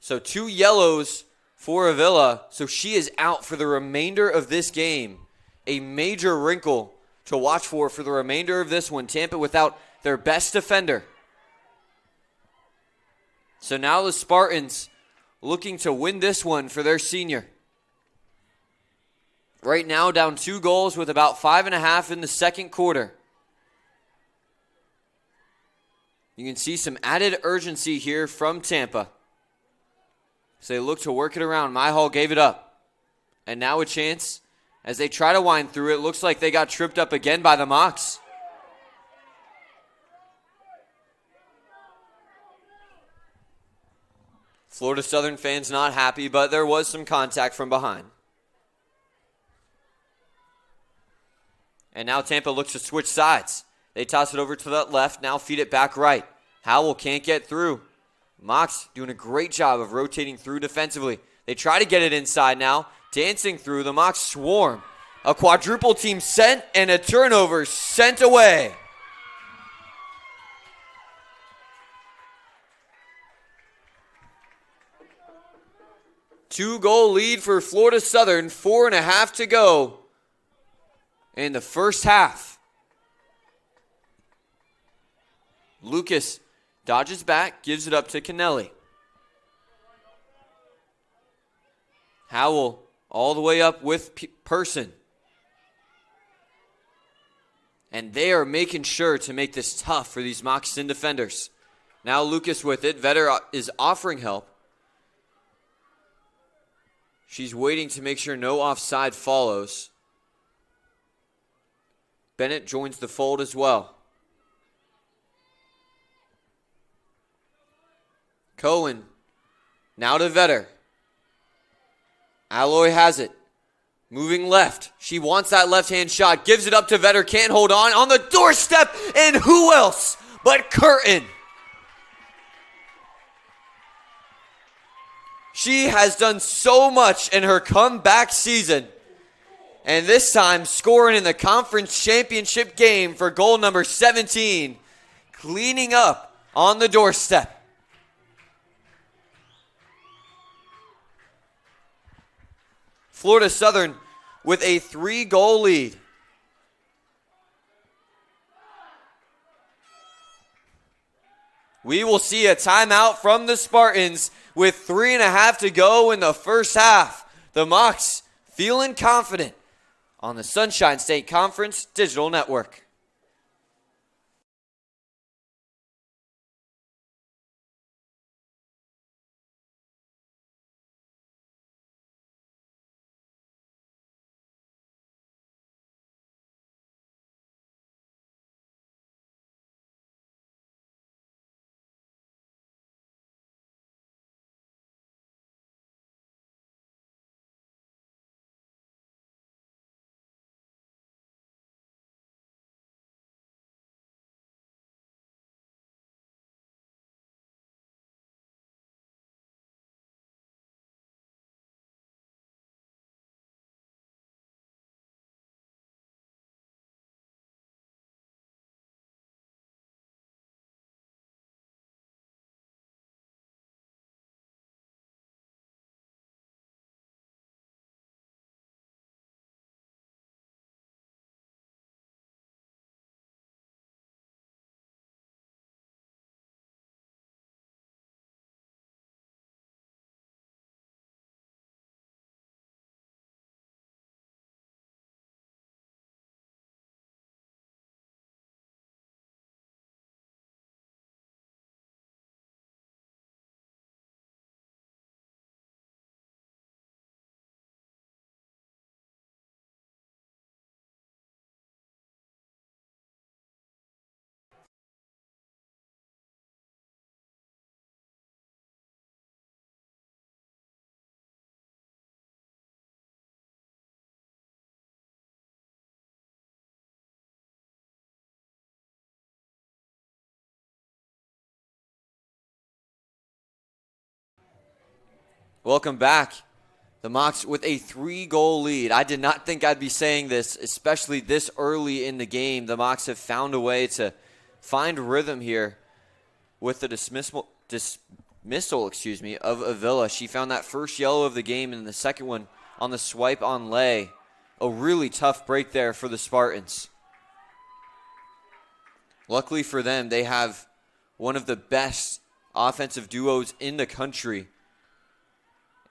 So 2 yellows for Avila, so she is out for the remainder of this game. A major wrinkle to watch for the remainder of this one. Tampa without their best defender. So now the Spartans looking to win this one for their senior. Right now down 2 goals with about 5.5 in the second quarter. You can see some added urgency here from Tampa. So they look to work it around. Myhall gave it up. And now a chance as they try to wind through it. Looks like they got tripped up again by the Mocs. Florida Southern fans not happy, but there was some contact from behind. And now Tampa looks to switch sides. They toss it over to that left, now feed it back right. Howell can't get through. Mocs doing a great job of rotating through defensively. They try to get it inside now. Dancing through, the Mocs swarm. A quadruple team sent and a turnover sent away. Two-goal lead for Florida Southern, 4.5 to go in the first half. Lucas dodges back, gives it up to Kennelly. Howell all the way up with Person. And they are making sure to make this tough for these Moxton defenders. Now Lucas with it. Vetter is offering help. She's waiting to make sure no offside follows. Bennett joins the fold as well. Cohen, now to Vetter. Alloy has it. Moving left. She wants that left-hand shot. Gives it up to Vetter. Can't hold on the doorstep. And who else but Curtin? She has done so much in her comeback season. And this time scoring in the conference championship game for goal number 17. Cleaning up on the doorstep. Florida Southern with a 3-goal lead. We will see a timeout from the Spartans with 3.5 to go in the first half. The Mocs feeling confident on the Sunshine State Conference Digital Network. Welcome back. The Mocs with a 3-goal lead. I did not think I'd be saying this, especially this early in the game. The Mocs have found a way to find rhythm here with the dismissal of Avila. She found that first yellow of the game and the second one on the swipe on Lay. A really tough break there for the Spartans. Luckily for them, they have one of the best offensive duos in the country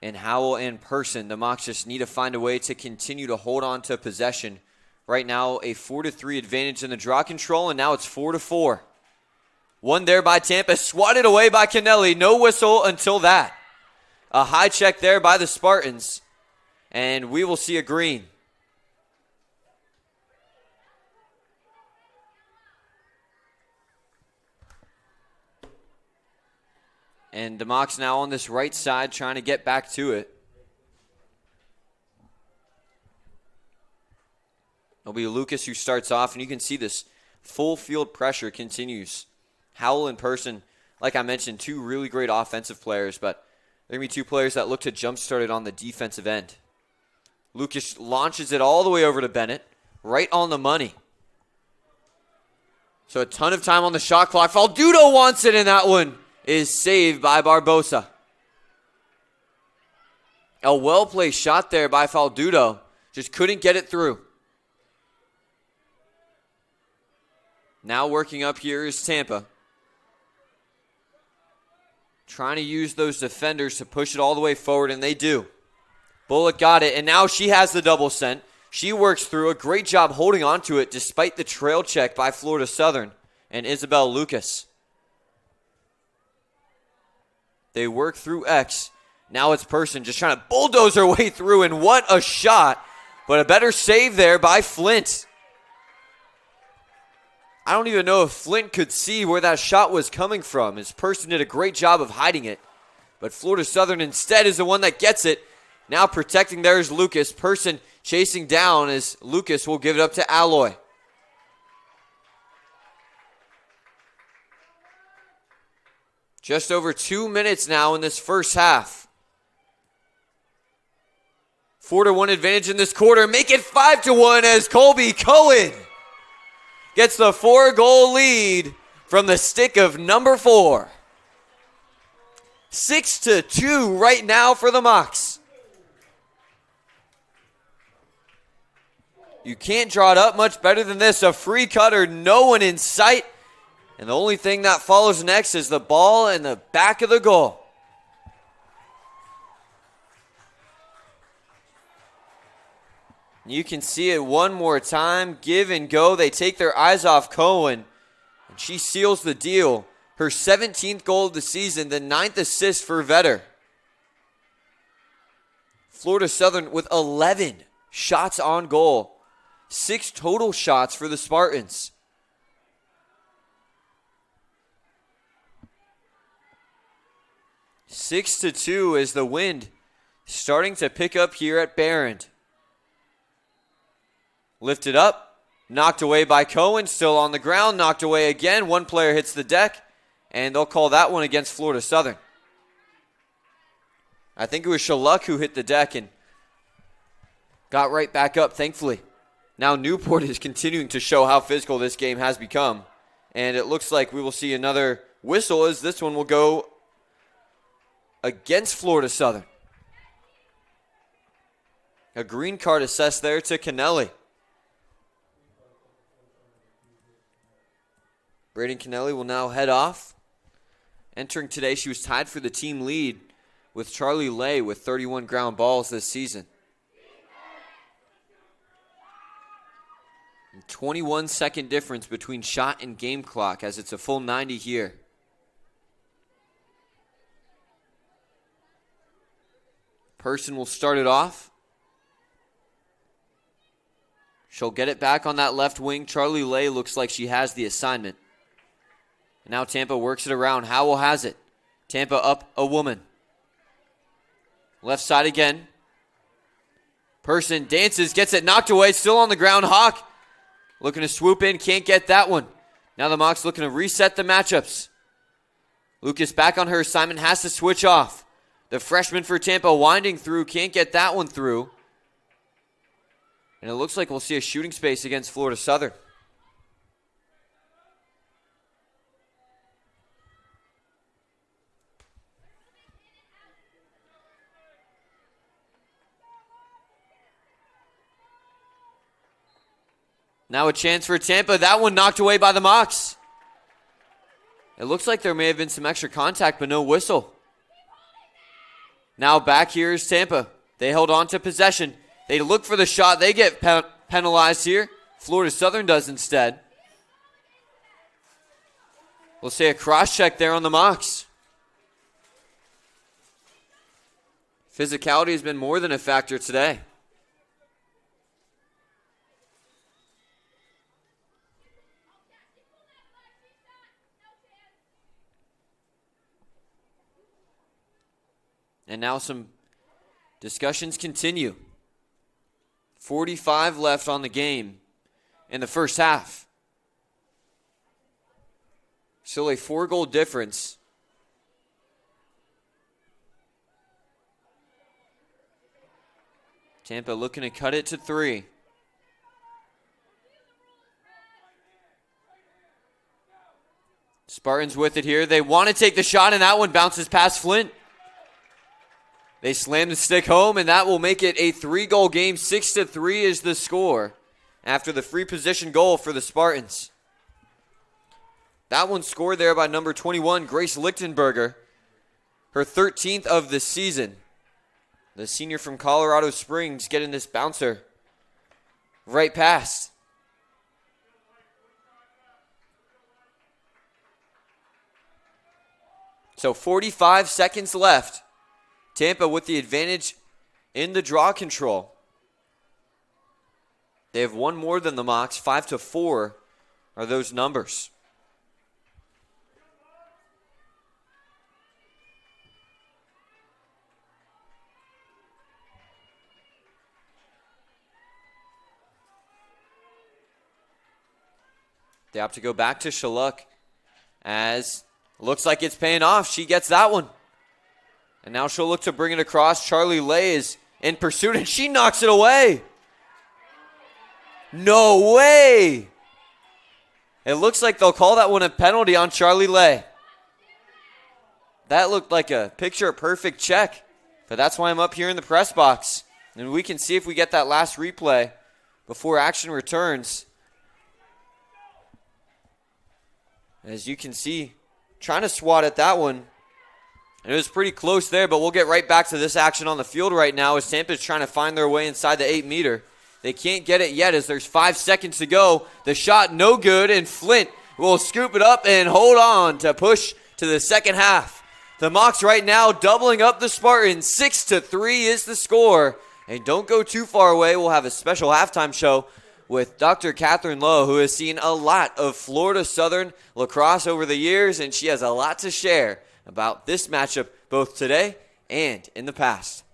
in Howell and Person. The Mocs just need to find a way to continue to hold on to possession. Right now, a 4-3 advantage in the draw control, and now it's 4-4. One there by Tampa, swatted away by Kennelly. No whistle until that. A high check there by the Spartans, and we will see a green. And the Mocs now on this right side trying to get back to it. It'll be Lucas who starts off, and you can see this full field pressure continues. Howell in Person, like I mentioned, two really great offensive players, but there are going to be two players that look to jumpstart it on the defensive end. Lucas launches it all the way over to Bennett, right on the money. So a ton of time on the shot clock. Faldudo wants it in that one. Is saved by Barbosa. A well-placed shot there by Faldudo. Just couldn't get it through. Now working up here is Tampa. Trying to use those defenders to push it all the way forward, and they do. Bullock got it, and now she has the double sent. She works through. A great job holding on to it despite the trail check by Florida Southern and Isabel Lucas. They work through X. Now it's Person just trying to bulldoze her way through, and what a shot. But a better save there by Flint. I don't even know if Flint could see where that shot was coming from. His Person did a great job of hiding it. But Florida Southern instead is the one that gets it. Now protecting there is Lucas. Person chasing down as Lucas will give it up to Alloy. Just over 2 minutes now in this first half. 4-1 advantage in this quarter. Make it 5-1 as Colby Cohen gets the 4-goal lead from the stick of number 4. 6-2 right now for the Mocs. You can't draw it up much better than this. A free cutter, no one in sight. And the only thing that follows next is the ball in the back of the goal. You can see it one more time. Give and go. They take their eyes off Cohen. And she seals the deal. Her 17th goal of the season, the 9th assist for Vetter. Florida Southern with 11 shots on goal. 6 total shots for the Spartans. 6-2 as the wind starting to pick up here at Barron. Lifted up, knocked away by Cohen, still on the ground, knocked away again. One player hits the deck, and they'll call that one against Florida Southern. I think it was Shaluk who hit the deck and got right back up, thankfully. Now Newport is continuing to show how physical this game has become, and it looks like we will see another whistle as this one will go against Florida Southern. A green card assessed there to Kennelly. Braden Kennelly will now head off. Entering today, she was tied for the team lead with Charlie Lay with 31 ground balls this season. 21-second difference between shot and game clock as it's a full 90 here. Person will start it off. She'll get it back on that left wing. Charlie Lay looks like she has the assignment. Now Tampa works it around. Howell has it. Tampa up a woman. Left side again. Person dances, gets it knocked away, still on the ground. Hawk looking to swoop in, can't get that one. Now the Mocs looking to reset the matchups. Lucas back on her assignment, has to switch off. The freshman for Tampa winding through, can't get that one through. And it looks like we'll see a shooting space against Florida Southern. Now a chance for Tampa. That one knocked away by the Mocs. It looks like there may have been some extra contact, but no whistle. Now back here is Tampa. They held on to possession. They look for the shot. They get penalized here. Florida Southern does instead. We'll say a cross check there on the Mocs. Physicality has been more than a factor today. And now some discussions continue. 45 left on the game in the first half. Still a 4-goal difference. Tampa looking to cut it to 3. Spartans with it here. They want to take the shot, and that one bounces past Flint. They slam the stick home, and that will make it a 3-goal game. 6-3 is the score after the free position goal for the Spartans. That one scored there by number 21, Grace Lichtenberger, her 13th of the season. The senior from Colorado Springs getting this bouncer right past. So 45 seconds left. Tampa with the advantage in the draw control. They have one more than the Mocs. 5-4 are those numbers. They opt to go back to Shaluk as looks like it's paying off. She gets that one. And now she'll look to bring it across. Charlie Lay is in pursuit, and she knocks it away. No way. It looks like they'll call that one a penalty on Charlie Lay. That looked like a picture-perfect check, but that's why I'm up here in the press box. And we can see if we get that last replay before action returns. As you can see, trying to swat at that one. And it was pretty close there, but we'll get right back to this action on the field right now as Tampa's trying to find their way inside the 8-meter. They can't get it yet as there's 5 seconds to go. The shot no good, and Flint will scoop it up and hold on to push to the second half. The Mocs right now doubling up the Spartans. 6-3 is the score. And don't go too far away. We'll have a special halftime show with Dr. Catherine Lowe, who has seen a lot of Florida Southern lacrosse over the years, and she has a lot to share about this matchup both today and in the past.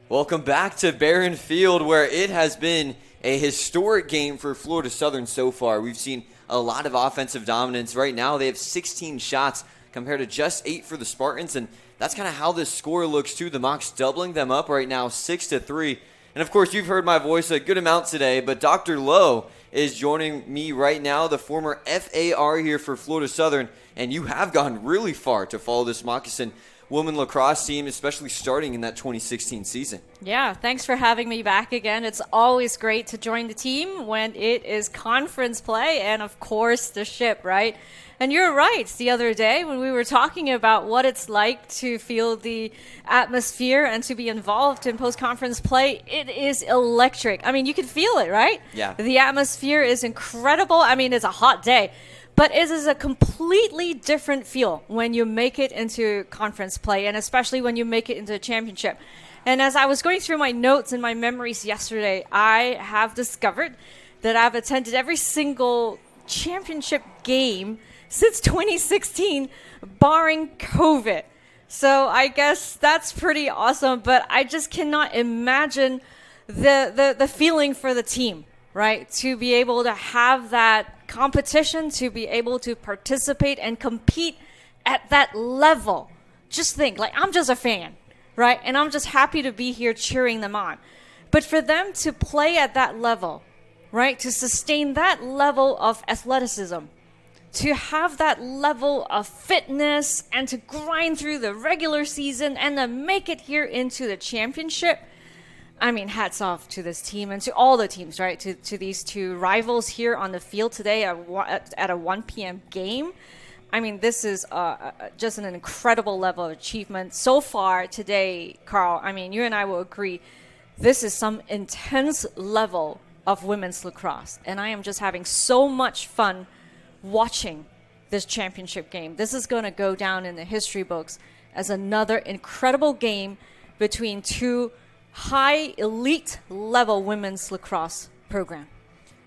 Welcome back to Barron Field, where it has been a historic game for Florida Southern so far. We've seen a lot of offensive dominance. Right now, they have 16 shots compared to just 8 for the Spartans, and that's kind of how this score looks too. The Mocs doubling them up right now, 6-3. And of course, you've heard my voice a good amount today, but Dr. Lowe is joining me right now, the former FAR here for Florida Southern, and you have gone really far to follow this Moccasin women lacrosse team, especially starting in that 2016 season. Yeah, thanks for having me back again. It's always great to join the team when it is conference play and, of course, the ship, right? And you're right. The other day when we were talking about what it's like to feel the atmosphere and to be involved in post-conference play, it is electric. I mean, you can feel it, right? Yeah. The atmosphere is incredible. I mean, it's a hot day. But it is a completely different feel when you make it into conference play, and especially when you make it into a championship. And as I was going through my notes and my memories yesterday, I have discovered that I've attended every single championship game since 2016, barring COVID. So I guess that's pretty awesome, but I just cannot imagine the feeling for the team, right? To be able to have that competition, to be able to participate and compete at that level. Just think, like, I'm just a fan, right? And I'm just happy to be here cheering them on. But for them to play at that level, right? To sustain that level of athleticism, to have that level of fitness and to grind through the regular season and to make it here into the championship, I mean, hats off to this team and to all the teams, right? To these two rivals here on the field today at a 1 p.m. game. I mean, this is just an incredible level of achievement. So far today, Carl, I mean, you and I will agree, this is some intense level of women's lacrosse. And I am just having so much fun watching this championship game. This is going to go down in the history books as another incredible game between two high elite level women's lacrosse program.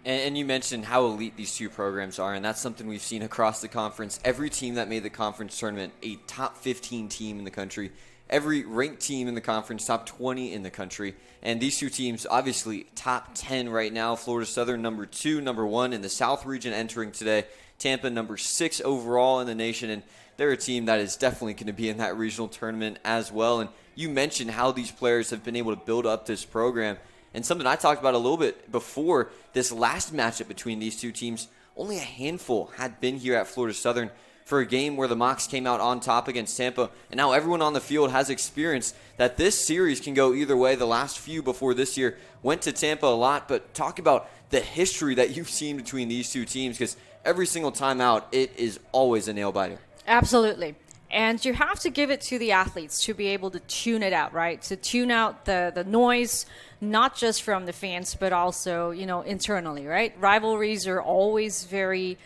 And you mentioned how elite these two programs are, and that's something we've seen across the conference. Every team that made the conference tournament, a top 15 team in the country. Every ranked team in the conference, top 20 in the country. And these two teams, obviously, top 10 right now. Florida Southern, number 2, number 1 in the South region entering today. Tampa, number 6 overall in the nation. And they're a team that is definitely going to be in that regional tournament as well. And you mentioned how these players have been able to build up this program. And something I talked about a little bit before, this last matchup between these two teams, only a handful had been here at Florida Southern for a game where the Mocs came out on top against Tampa. And now everyone on the field has experienced that this series can go either way. The last few before this year went to Tampa a lot. But talk about the history that you've seen between these two teams, because every single time out, it is always a nail-biter. Absolutely. And you have to give it to the athletes to be able to tune it out, right? To tune out the noise, not just from the fans, but also, you know, internally, right? Rivalries are always very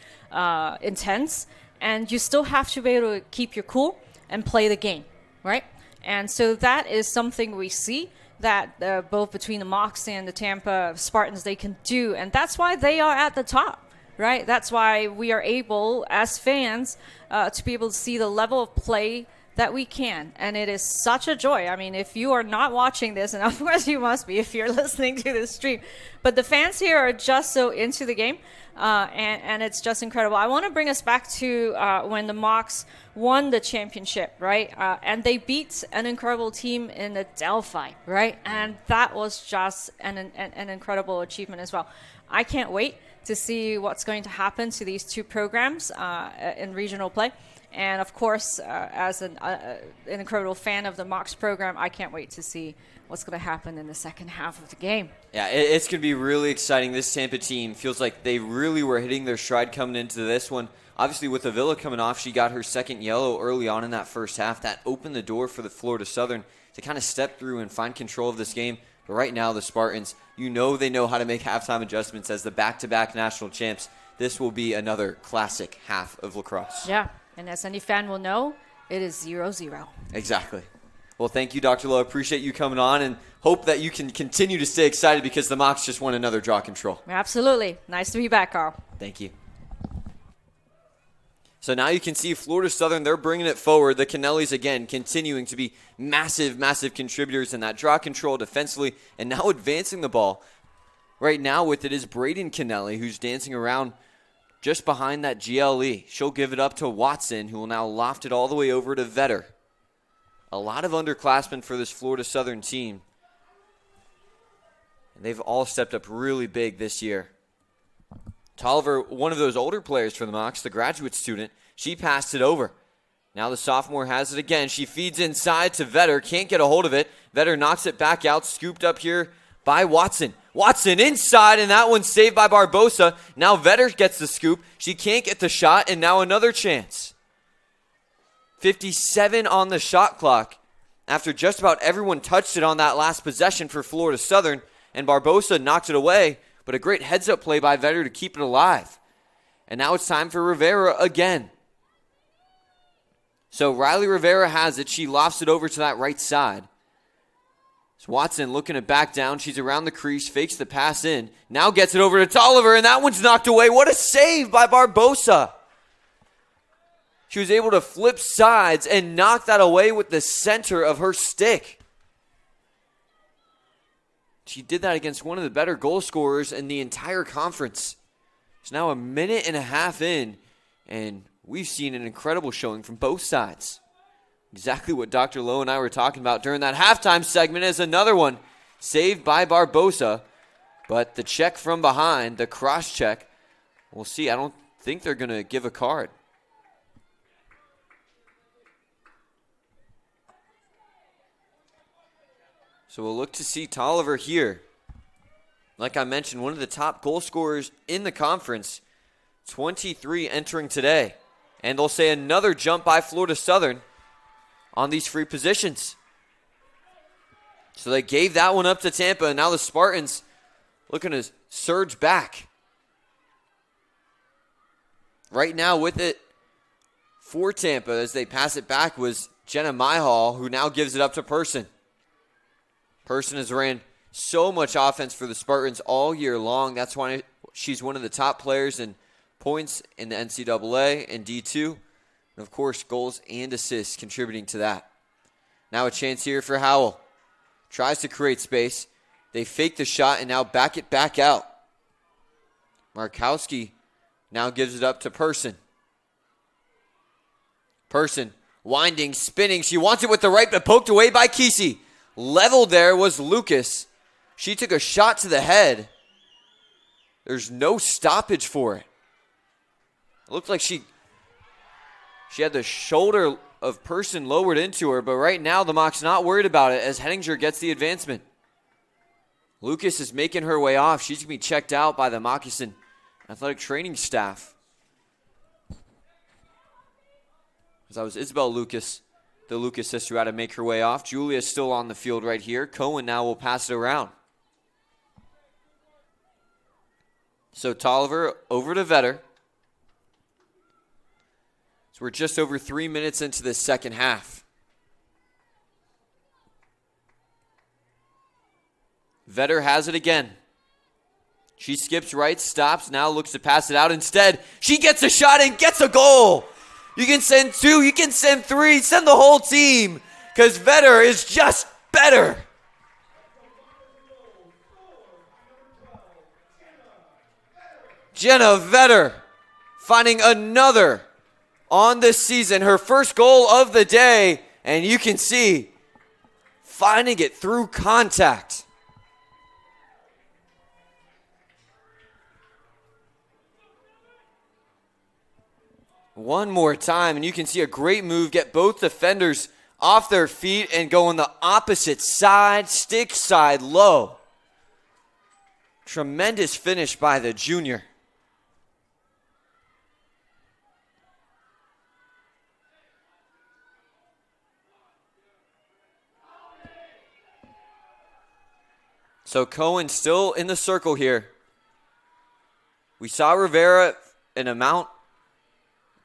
intense, and you still have to be able to keep your cool and play the game, right? And so that is something we see that both between the Mocs and the Tampa Spartans, they can do. And that's why they are at the top. Right? That's why we are able, as fans, to be able to see the level of play that we can. And it is such a joy. I mean, if you are not watching this, and of course you must be if you're listening to this stream, but the fans here are just so into the game, and it's just incredible. I want to bring us back to when the Mocs won the championship, right? And they beat an incredible team in the Delphi, right? And that was just an incredible achievement as well. I can't wait to see what's going to happen to these two programs in regional play. And of course, as an incredible fan of the Mocs program, I can't wait to see what's going to happen in the second half of the game. Yeah, it's going to be really exciting. This Tampa team feels like they really were hitting their stride coming into this one. Obviously, with Avila coming off, she got her second yellow early on in that first half. That opened the door for the Florida Southern to kind of step through and find control of this game. But right now, the Spartans, you know they know how to make halftime adjustments as the back-to-back national champs. This will be another classic half of lacrosse. Yeah, and as any fan will know, it is 0-0. Exactly. Well, thank you, Dr. Lowe. Appreciate you coming on, and hope that you can continue to stay excited because the Mocs just won another draw control. Absolutely. Nice to be back, Carl. Thank you. So now you can see Florida Southern, they're bringing it forward. The Kennellys, again, continuing to be massive, massive contributors in that draw control defensively, and now advancing the ball. Right now with it is Braden Kennelly, who's dancing around just behind that GLE. She'll give it up to Watson, who will now loft it all the way over to Vetter. A lot of underclassmen for this Florida Southern team. And they've all stepped up really big this year. Tolliver, one of those older players for the Mocs, the graduate student, she passed it over. Now the sophomore has it again. She feeds inside to Vetter, can't get a hold of it. Vetter knocks it back out, scooped up here by Watson. Watson inside, and that one's saved by Barbosa. Now Vetter gets the scoop. She can't get the shot, and now another chance. 57 on the shot clock after just about everyone touched it on that last possession for Florida Southern, and Barbosa knocked it away. But a great heads-up play by Vetter to keep it alive. And now it's time for Rivera again. So Riley Rivera has it. She lofts it over to that right side. So Watson looking to back down. She's around the crease, fakes the pass in. Now gets it over to Tolliver, and that one's knocked away. What a save by Barbosa. She was able to flip sides and knock that away with the center of her stick. She did that against one of the better goal scorers in the entire conference. It's now a minute and a half in, and we've seen an incredible showing from both sides. Exactly what Dr. Lowe and I were talking about during that halftime segment is another one saved by Barbosa, but the check from behind, the cross check, we'll see. I don't think they're going to give a card. So we'll look to see Tolliver here. Like I mentioned, one of the top goal scorers in the conference, 23 entering today. And they'll say another jump by Florida Southern on these free positions. So they gave that one up to Tampa, and now the Spartans looking to surge back. Right now with it for Tampa as they pass it back was Jenna Myhall, who now gives it up to Person. Person has ran so much offense for the Spartans all year long. That's why she's one of the top players in points in the NCAA and D2. And, of course, goals and assists contributing to that. Now a chance here for Howell. Tries to create space. They fake the shot and now back it back out. Markowski now gives it up to Person. Person winding, spinning. She wants it with the right, but poked away by Kesey. Leveled there was Lucas. She took a shot to the head. There's no stoppage for it. It looked like she had the shoulder of Person lowered into her, but right now the Mocs not worried about it as Henninger gets the advancement. Lucas is making her way off. She's going to be checked out by the Moccasin athletic training staff. That was Isabel Lucas, the Lucas sister, had to make her way off. Julia's still on the field right here. Cohen now will pass it around. So Tolliver over to Vetter. So we're just over 3 minutes into the second half. Vetter has it again. She skips right, stops, now looks to pass it out. Instead, she gets a shot and gets a goal. You can send two, you can send three, send the whole team, because Vetter is just better. Jenna Vetter finding another on this season, her first goal of the day, and you can see finding it through contact. One more time, and you can see a great move, get both defenders off their feet and go on the opposite side, stick side low. Tremendous finish by the junior. So Cohen still in the circle here. We saw Rivera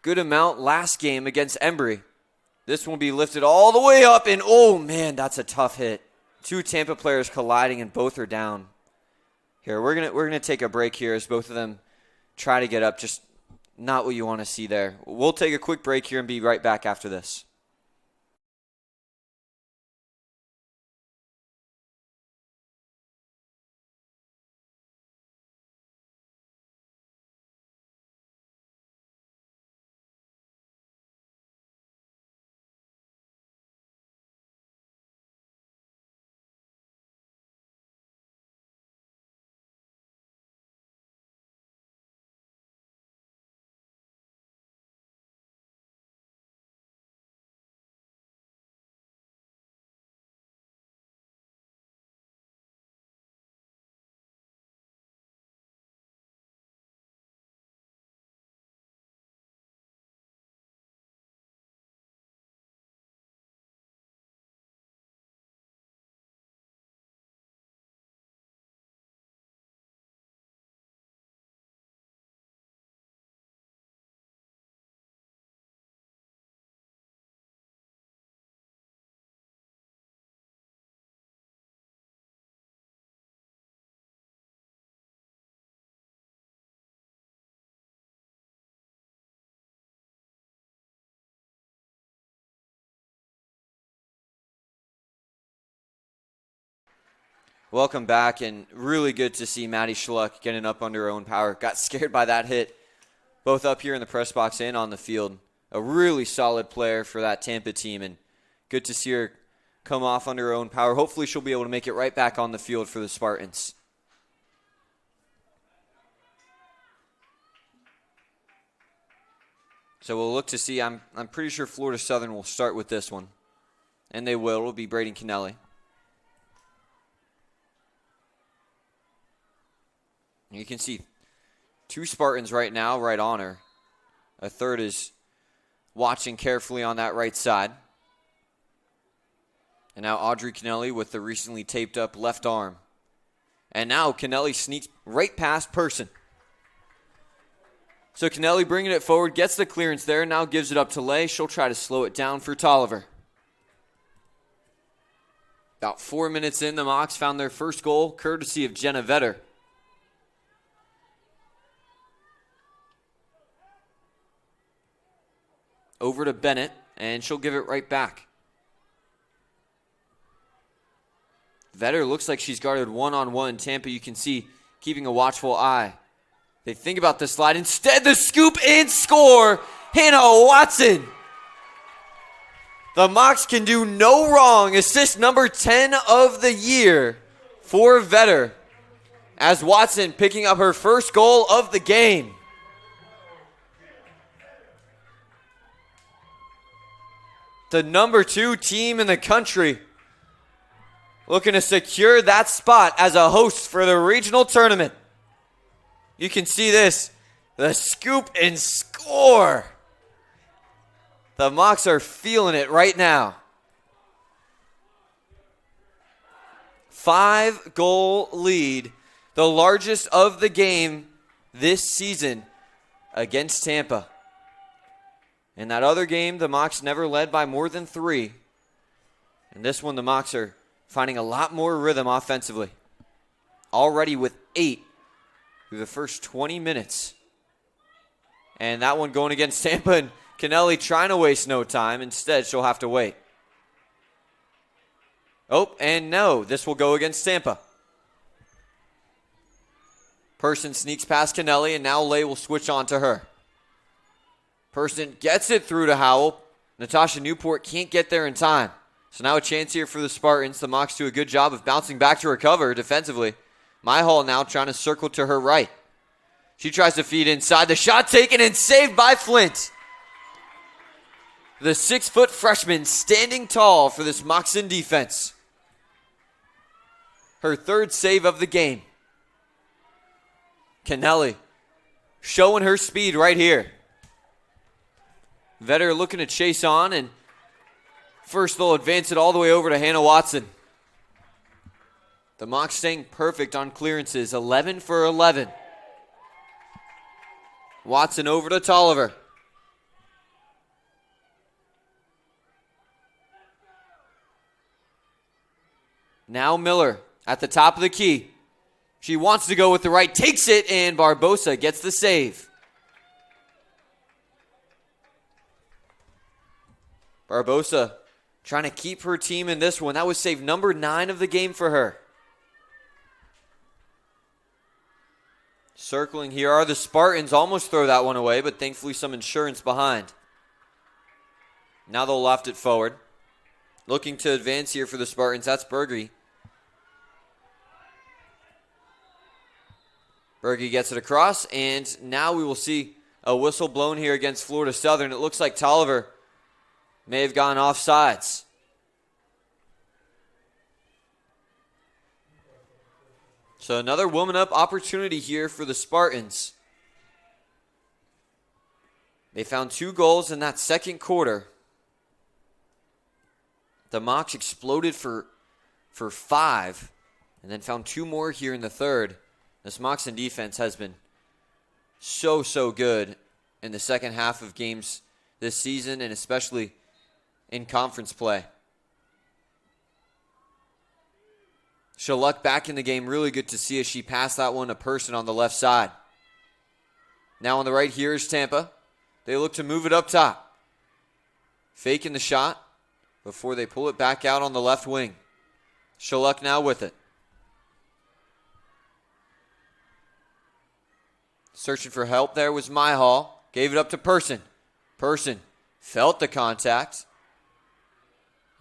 good amount last game against Embry. This one will be lifted all the way up, and oh man, that's a tough hit. Two Tampa players colliding, and both are down. Here, we're gonna take a break here as both of them try to get up. Just not what you want to see there. We'll take a quick break here and be right back after this. Welcome back, and really good to see Maddie Schluck getting up under her own power. Got scared by that hit, both up here in the press box and on the field. A really solid player for that Tampa team, and good to see her come off under her own power. Hopefully she'll be able to make it right back on the field for the Spartans. So we'll look to see. I'm pretty sure Florida Southern will start with this one, and they will. It'll be Braden Kennelly. You can see 2 Spartans right now, right on her. A third is watching carefully on that right side. And now Audrey Kennelly with the recently taped up left arm. And now Kennelly sneaks right past Person. So Kennelly bringing it forward, gets the clearance there, now gives it up to Lay. She'll try to slow it down for Tolliver. About 4 minutes in, the Mocs found their first goal, courtesy of Jenna Vetter. Over to Bennett, and she'll give it right back. Vetter looks like she's guarded one-on-one. Tampa, you can see, keeping a watchful eye. They think about the slide. Instead, the scoop and score. Hannah Watson. The Mocs can do no wrong. Assist number 10 of the year for Vetter, as Watson picking up her first goal of the game. The number 2 team in the country looking to secure that spot as a host for the regional tournament. You can see this, the scoop and score. The Mocs are feeling it right now. 5-goal lead, the largest of the game this season against Tampa. In that other game, the Mocs never led by more than 3. And this one, the Mocs are finding a lot more rhythm offensively. Already with 8 through the first 20 minutes. And that one going against Tampa, and Kennelly trying to waste no time. Instead, she'll have to wait. Oh, and no, this will go against Tampa. Person sneaks past Kennelly, and now Lay will switch on to her. Person gets it through to Howell. Natasha Newport can't get there in time. So now a chance here for the Spartans. The Mocs do a good job of bouncing back to recover defensively. Myhall now trying to circle to her right. She tries to feed inside. The shot taken and saved by Flint. The 6-foot freshman standing tall for this Moxon defense. Her 3rd save of the game. Kennelly showing her speed right here. Vetter looking to chase on, and first they'll advance it all the way over to Hannah Watson. The Mocs staying perfect on clearances, 11 for 11. Watson over to Tolliver. Now Miller at the top of the key. She wants to go with the right, takes it, and Barbosa gets the save. Barbosa trying to keep her team in this one. That was save number 9 of the game for her. Circling here are the Spartans. Almost throw that one away, but thankfully some insurance behind. Now they'll loft it forward. Looking to advance here for the Spartans. That's Berge. Berge gets it across, and now we will see a whistle blown here against Florida Southern. It looks like Tolliver may have gone off sides. So another woman up opportunity here for the Spartans. They found 2 goals in that second quarter. The Mocs exploded for 5 and then found 2 more here in the third. This Moxon defense has been so good in the second half of games this season, and especially in conference play. Shaluk back in the game. Really good to see as she passed that one to Person on the left side. Now on the right here is Tampa. They look to move it up top. Faking the shot before they pull it back out on the left wing. Shaluk now with it. Searching for help there was Myhall. Gave it up to Person. Person felt the contact.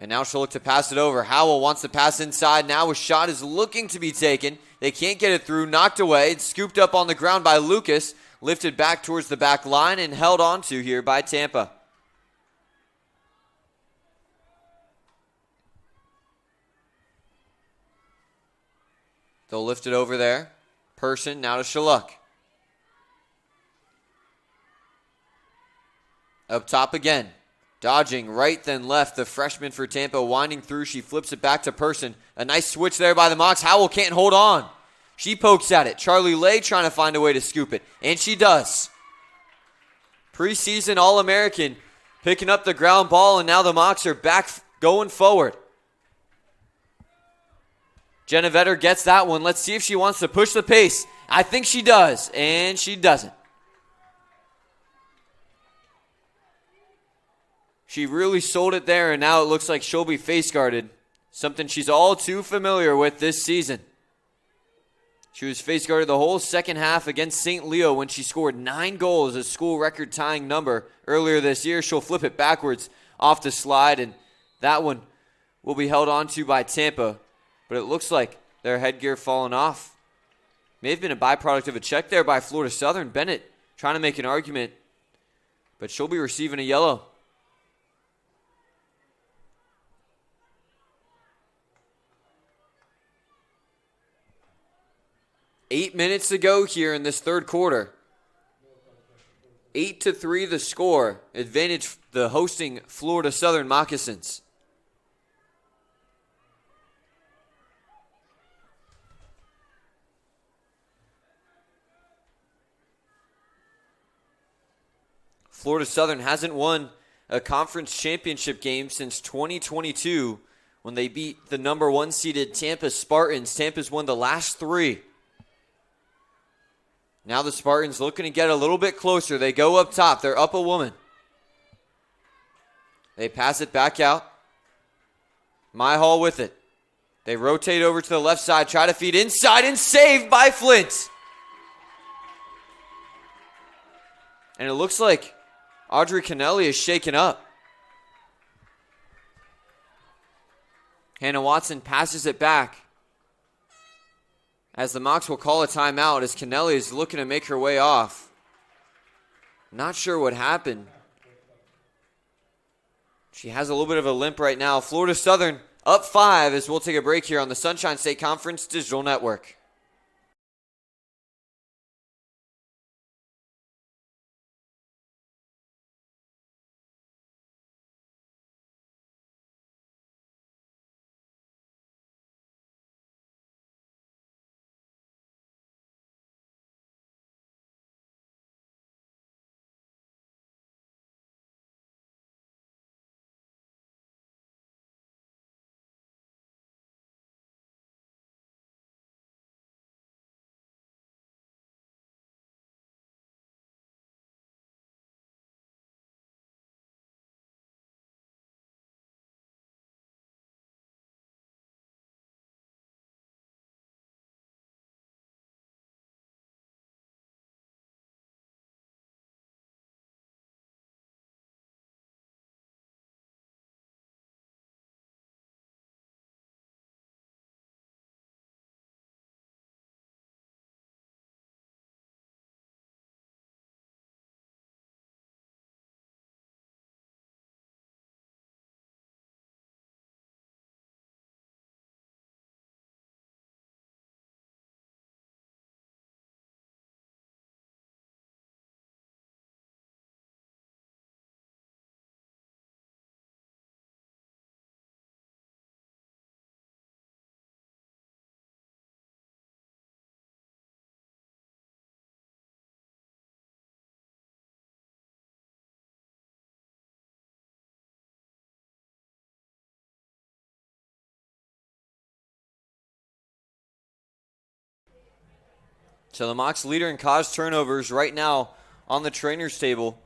And now she'll look to pass it over. Howell wants to pass inside. Now a shot is looking to be taken. They can't get it through. Knocked away. It's scooped up on the ground by Lucas. Lifted back towards the back line and held onto here by Tampa. They'll lift it over there. Person now to Shaluk. Up top again. Dodging right then left. The freshman for Tampa winding through. She flips it back to Person. A nice switch there by the Mocs. Howell can't hold on. She pokes at it. Charlie Lay trying to find a way to scoop it. And she does. Preseason All-American picking up the ground ball, and now the Mocs are back going forward. Jenna Vetter gets that one. Let's see if she wants to push the pace. I think she does, and she doesn't. She really sold it there, and now it looks like she'll be face guarded. Something she's all too familiar with this season. She was face guarded the whole second half against St. Leo when she scored 9 goals, a school record tying number earlier this year. She'll flip it backwards off the slide, and that one will be held onto by Tampa. But it looks like their headgear falling off. May have been a byproduct of a check there by Florida Southern. Bennett trying to make an argument, but she'll be receiving a yellow. 8 minutes to go here in this third quarter. 8-3 the score. Advantage the hosting Florida Southern Moccasins. Florida Southern hasn't won a conference championship game since 2022 when they beat the number 1 seeded Tampa Spartans. Tampa's won the last 3. Now the Spartans looking to get a little bit closer. They go up top. They're up a woman. They pass it back out. Myhall with it. They rotate over to the left side, try to feed inside, and saved by Flint. And it looks like Audrey Kennelly is shaken up. Hannah Watson passes it back. As the Mocs will call a timeout as Kennelly is looking to make her way off. Not sure what happened. She has a little bit of a limp right now. Florida Southern up 5 as we'll take a break here on the Sunshine State Conference Digital Network. So the Mocs leader in caused turnovers right now on the trainer's table.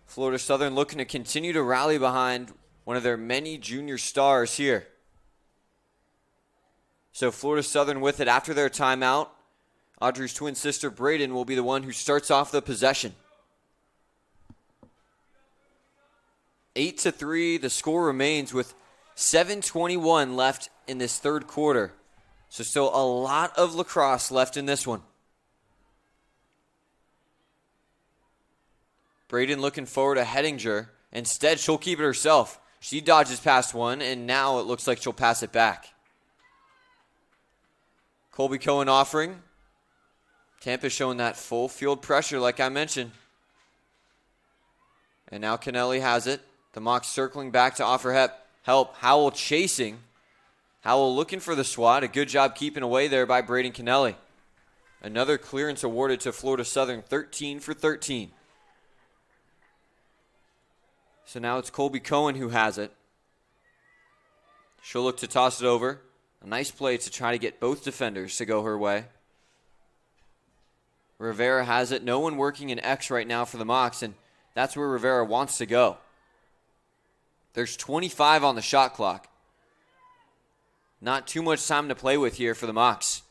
Florida Southern looking to continue to rally behind one of their many junior stars here. So Florida Southern with it after their timeout. Audrey's twin sister Braden will be the one who starts off the possession. 8-3, the score remains with 7:21 left in this third quarter. So still a lot of lacrosse left in this one. Braden looking forward to Hettinger. Instead, she'll keep it herself. She dodges past one, and now it looks like she'll pass it back. Colby Cohen offering. Tampa showing that full field pressure like I mentioned. And now Kennelly has it. The Mocs circling back to offer help. Howell chasing. Howell looking for the swat. A good job keeping away there by Braden Kennelly. Another clearance awarded to Florida Southern, 13 for 13. So now it's Colby Cohen who has it. She'll look to toss it over. A nice play to try to get both defenders to go her way. Rivera has it. No one working in X right now for the Mocs, and that's where Rivera wants to go. There's 25 on the shot clock. Not too much time to play with here for the Mocs.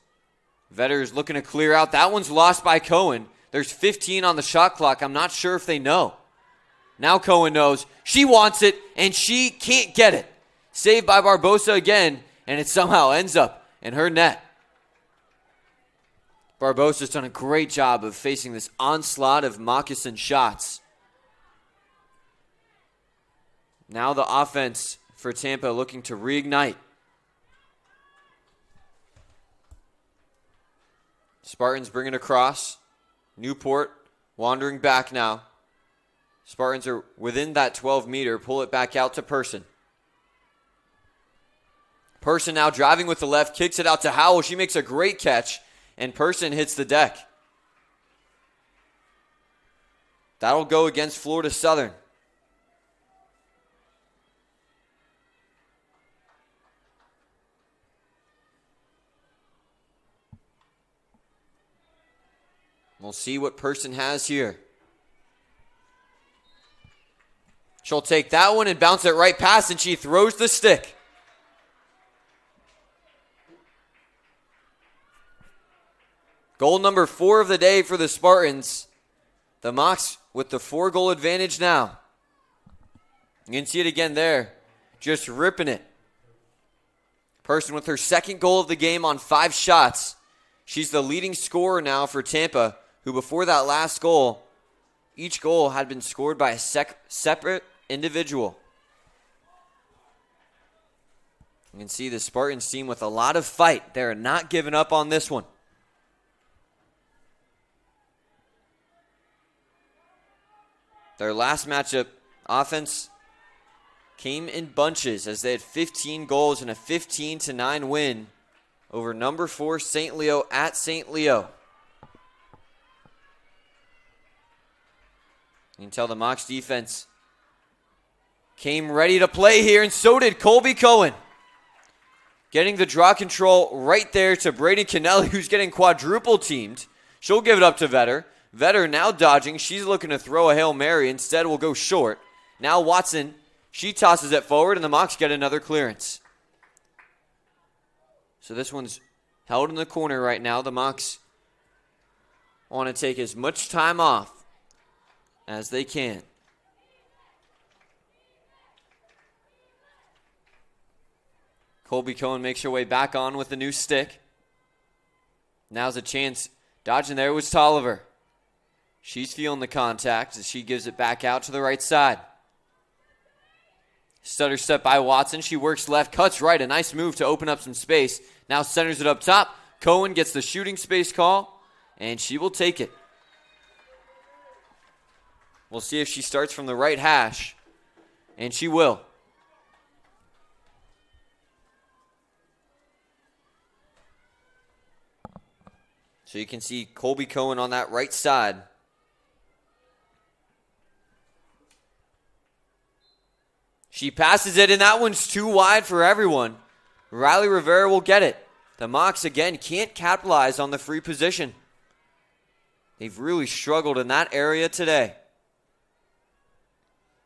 Vetter is looking to clear out. That one's lost by Cohen. There's 15 on the shot clock. I'm not sure if they know. Now Cohen knows. She wants it, and she can't get it. Saved by Barbosa again, and it somehow ends up in her net. Barbosa's done a great job of facing this onslaught of moccasin shots. Now the offense for Tampa looking to reignite. Spartans bring it across. Newport wandering back now. Spartans are within that 12-meter. Pull it back out to Person. Person now driving with the left. Kicks it out to Howell. She makes a great catch. And Person hits the deck. That'll go against Florida Southern. We'll see what Person has here. She'll take that one and bounce it right past, and she throws the stick. Goal number 4 of the day for the Spartans. The Mocs with the 4-goal advantage now. You can see it again there. Just ripping it. Person with her second goal of the game on 5 shots. She's the leading scorer now for Tampa, who before that last goal, each goal had been scored by a separate individual. You can see the Spartans team with a lot of fight. They're not giving up on this one. Their last matchup, offense came in bunches as they had 15 goals and a 15-9 win over number 4 St. Leo at St. Leo. You can tell the Mocs defense came ready to play here, and so did Colby Cohen. Getting the draw control right there to Braden Kennelly, who's getting quadruple teamed. She'll give it up to Vetter. Vetter now dodging. She's looking to throw a Hail Mary. Instead, will go short. Now Watson, she tosses it forward, and the Mocs get another clearance. So this one's held in the corner right now. The Mocs want to take as much time off as they can. Colby Cohen makes her way back on with a new stick. Now's a chance. Dodging there was Tolliver. She's feeling the contact as she gives it back out to the right side. Stutter step by Watson. She works left, cuts right. A nice move to open up some space. Now centers it up top. Cohen gets the shooting space call, and she will take it. We'll see if she starts from the right hash, and she will. So you can see Colby Cohen on that right side. She passes it, and that one's too wide for everyone. Riley Rivera will get it. The Mocs, again, can't capitalize on the free position. They've really struggled in that area today.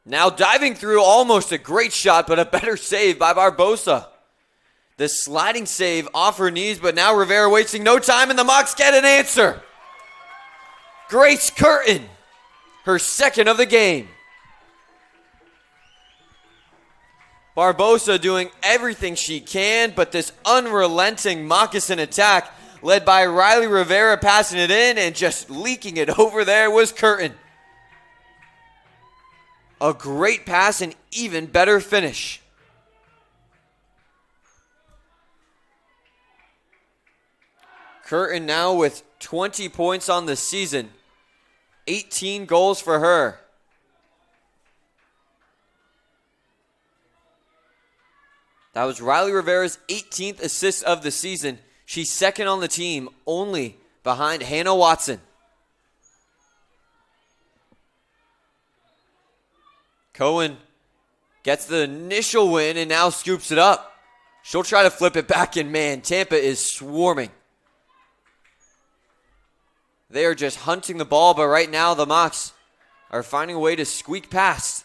Now diving through, almost a great shot, but a better save by Barbosa. The sliding save off her knees, but now Rivera wasting no time, and the Mocs get an answer. Grace Curtin, her second of the game. Barbosa doing everything she can, but this unrelenting moccasin attack led by Riley Rivera passing it in and just leaking it over there was Curtin. A great pass and even better finish. Curtin now with 20 points on the season. 18 goals for her. That was Riley Rivera's 18th assist of the season. She's second on the team, only behind Hannah Watson. Cohen gets the initial win and now scoops it up. She'll try to flip it back, and man, Tampa is swarming. They are just hunting the ball, but right now the Mocs are finding a way to squeak past.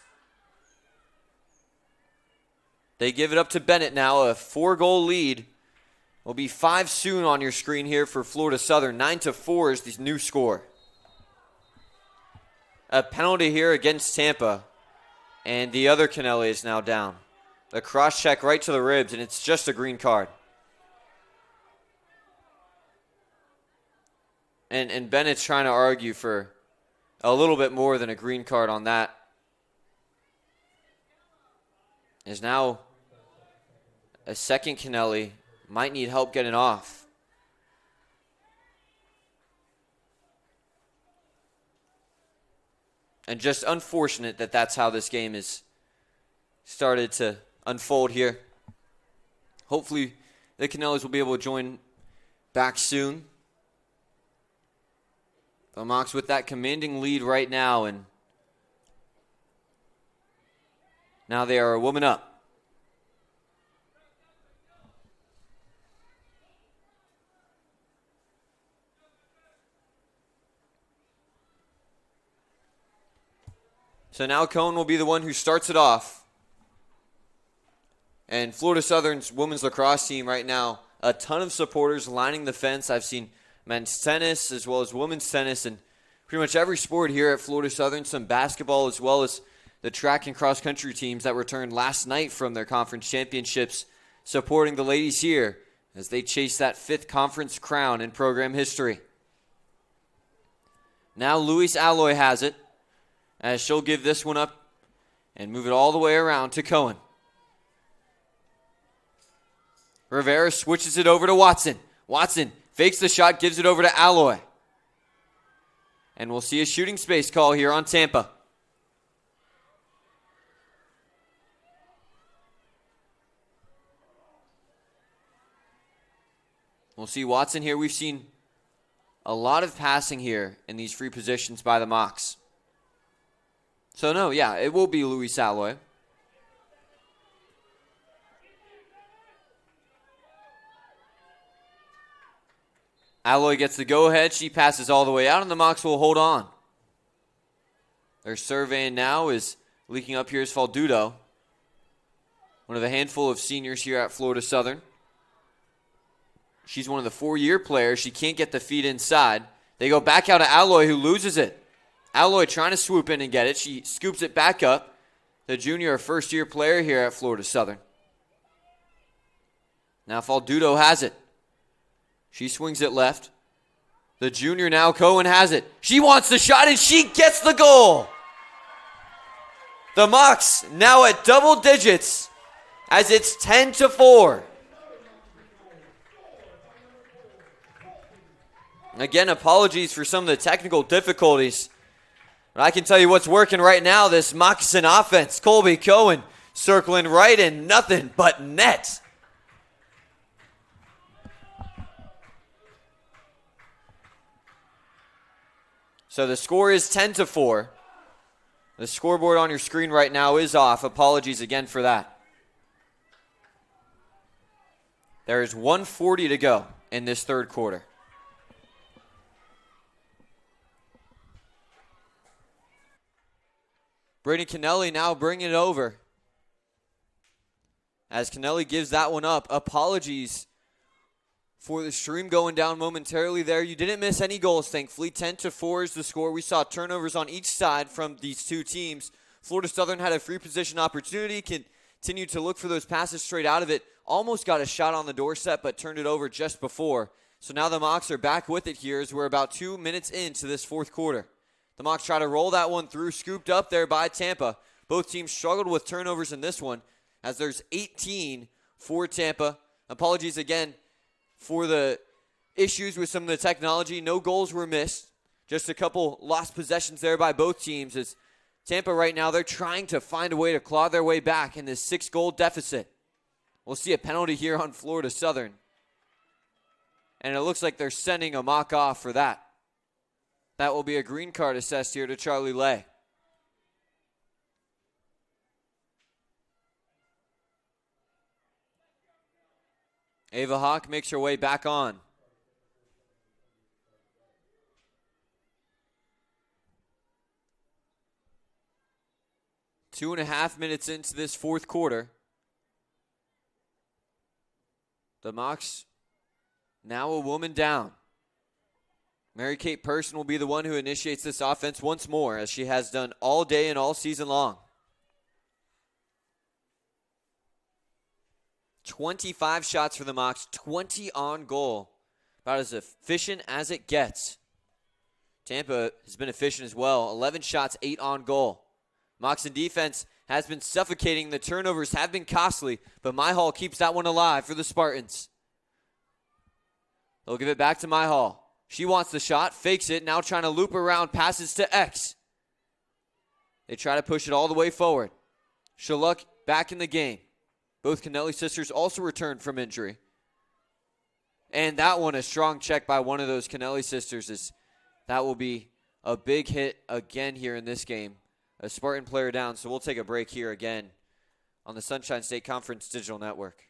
They give it up to Bennett now, a 4-goal lead. Will be 5 soon on your screen here for Florida Southern. 9-4 is the new score. A penalty here against Tampa, and the other Kennelly is now down. A cross check right to the ribs, and it's just a green card. And Bennett's trying to argue for a little bit more than a green card on that. Is now a second Kennelly. Might need help getting off. And just unfortunate that that's how this game is started to unfold here. Hopefully the Kennellys will be able to join back soon. The Mocs with that commanding lead right now, and now they are a woman up. So now Cohen will be the one who starts it off. And Florida Southern's women's lacrosse team right now, a ton of supporters lining the fence. I've seen men's tennis as well as women's tennis and pretty much every sport here at Florida Southern. Some basketball as well as the track and cross country teams that returned last night from their conference championships supporting the ladies here as they chase that 5th conference crown in program history. Now Luis Alloy has it, as she'll give this one up and move it all the way around to Cohen. Rivera switches it over to Watson. Watson fakes the shot, gives it over to Alloy. And we'll see a shooting space call here on Tampa. We'll see Watson here. We've seen a lot of passing here in these free positions by the Mocs. So no, yeah, it will be Luis Alloy. Alloy gets the go-ahead. She passes all the way out, and the Mocs will hold on. Their surveying now is leaking up here is Faldudo, one of a handful of seniors here at Florida Southern. She's one of the 4-year players. She can't get the feet inside. They go back out to Alloy, who loses it. Alloy trying to swoop in and get it. She scoops it back up. The junior, first-year player here at Florida Southern. Now Faldudo has it. She swings it left. The junior now, Cohen, has it. She wants the shot, and she gets the goal. The Mocs now at double digits as it's 10-4. Again, apologies for some of the technical difficulties. But I can tell you what's working right now, this Moccasin offense. Colby Cohen circling right and nothing but net. So the score is 10-4. The scoreboard on your screen right now is off. Apologies again for that. There is 1:40 to go in this third quarter. Brady Kennelly now bringing it over. As Kennelly gives that one up. Apologies for the stream going down momentarily there. You didn't miss any goals, thankfully. 10-4 is the score. We saw turnovers on each side from these two teams. Florida Southern had a free position opportunity, continued to look for those passes straight out of it. Almost got a shot on the doorstep, but turned it over just before. So now the Mocs are back with it here as we're about 2 minutes into this fourth quarter. The Mocs try to roll that one through, scooped up there by Tampa. Both teams struggled with turnovers in this one, as there's 18 for Tampa. Apologies again for the issues with some of the technology. No goals were missed. Just a couple lost possessions there by both teams. As Tampa right now, they're trying to find a way to claw their way back in this 6-goal deficit. We'll see a penalty here on Florida Southern. And it looks like they're sending a mock off for that. That will be a green card assessed here to Charlie Lay. Ava Hawk makes her way back on. Two and a half minutes into this fourth quarter. The Mocs now a woman down. Mary Kate Person will be the one who initiates this offense once more, as she has done all day and all season long. 25 shots for the Mocs, 20 on goal. About as efficient as it gets. Tampa has been efficient as well. 11 shots, 8 on goal. Mocs in defense has been suffocating. The turnovers have been costly, but Myhall keeps that one alive for the Spartans. They'll give it back to Myhall. She wants the shot, fakes it, now trying to loop around, passes to X. They try to push it all the way forward. Shaluk back in the game. Both Kennelly sisters also returned from injury. And that one, a strong check by one of those Kennelly sisters. That will be a big hit again here in this game. A Spartan player down, so we'll take a break here again on the Sunshine State Conference Digital Network.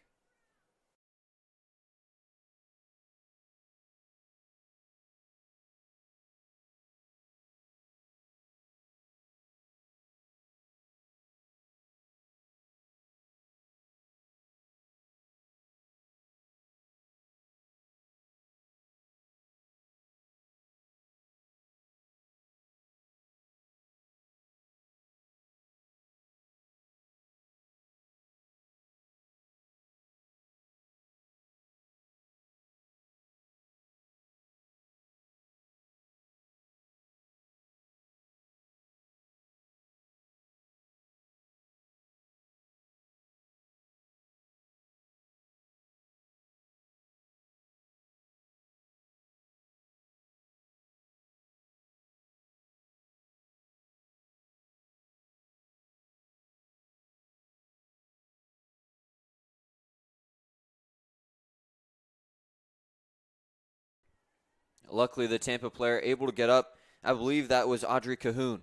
Luckily, the Tampa player able to get up. I believe that was Audrey Cahoon.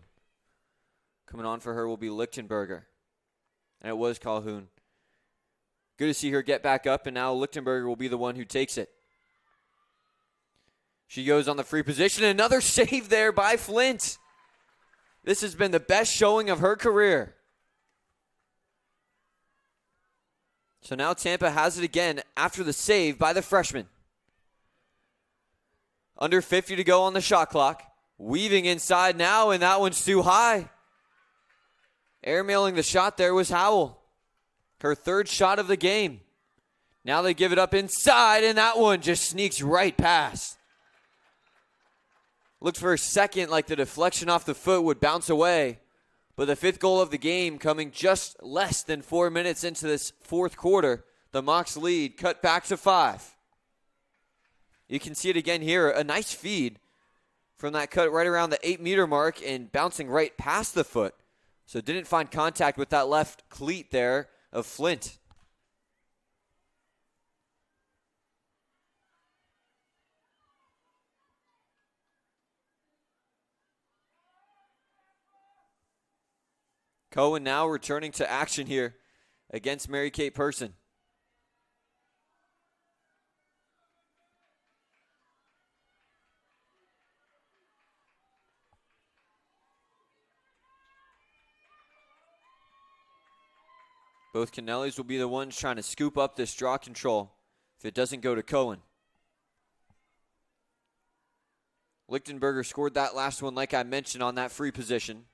Coming on for her will be Lichtenberger. And it was Calhoun. Good to see her get back up, and now Lichtenberger will be the one who takes it. She goes on the free position. Another save there by Flint. This has been the best showing of her career. So now Tampa has it again after the save by the freshman. Under 50 to go on the shot clock. Weaving inside now, and that one's too high. Airmailing the shot there was Howell. Her third shot of the game. Now they give it up inside, and that one just sneaks right past. Looked for a second like the deflection off the foot would bounce away. But the fifth goal of the game coming just less than 4 minutes into this fourth quarter. The Mocs lead cut back to 5. You can see it again here. A nice feed from that cut right around the 8-meter mark and bouncing right past the foot. So didn't find contact with that left cleat there of Flint. Cohen now returning to action here against Mary Kate Person. Both Kennellys will be the ones trying to scoop up this draw control if it doesn't go to Cohen. Lichtenberger scored that last one, like I mentioned, on that free position.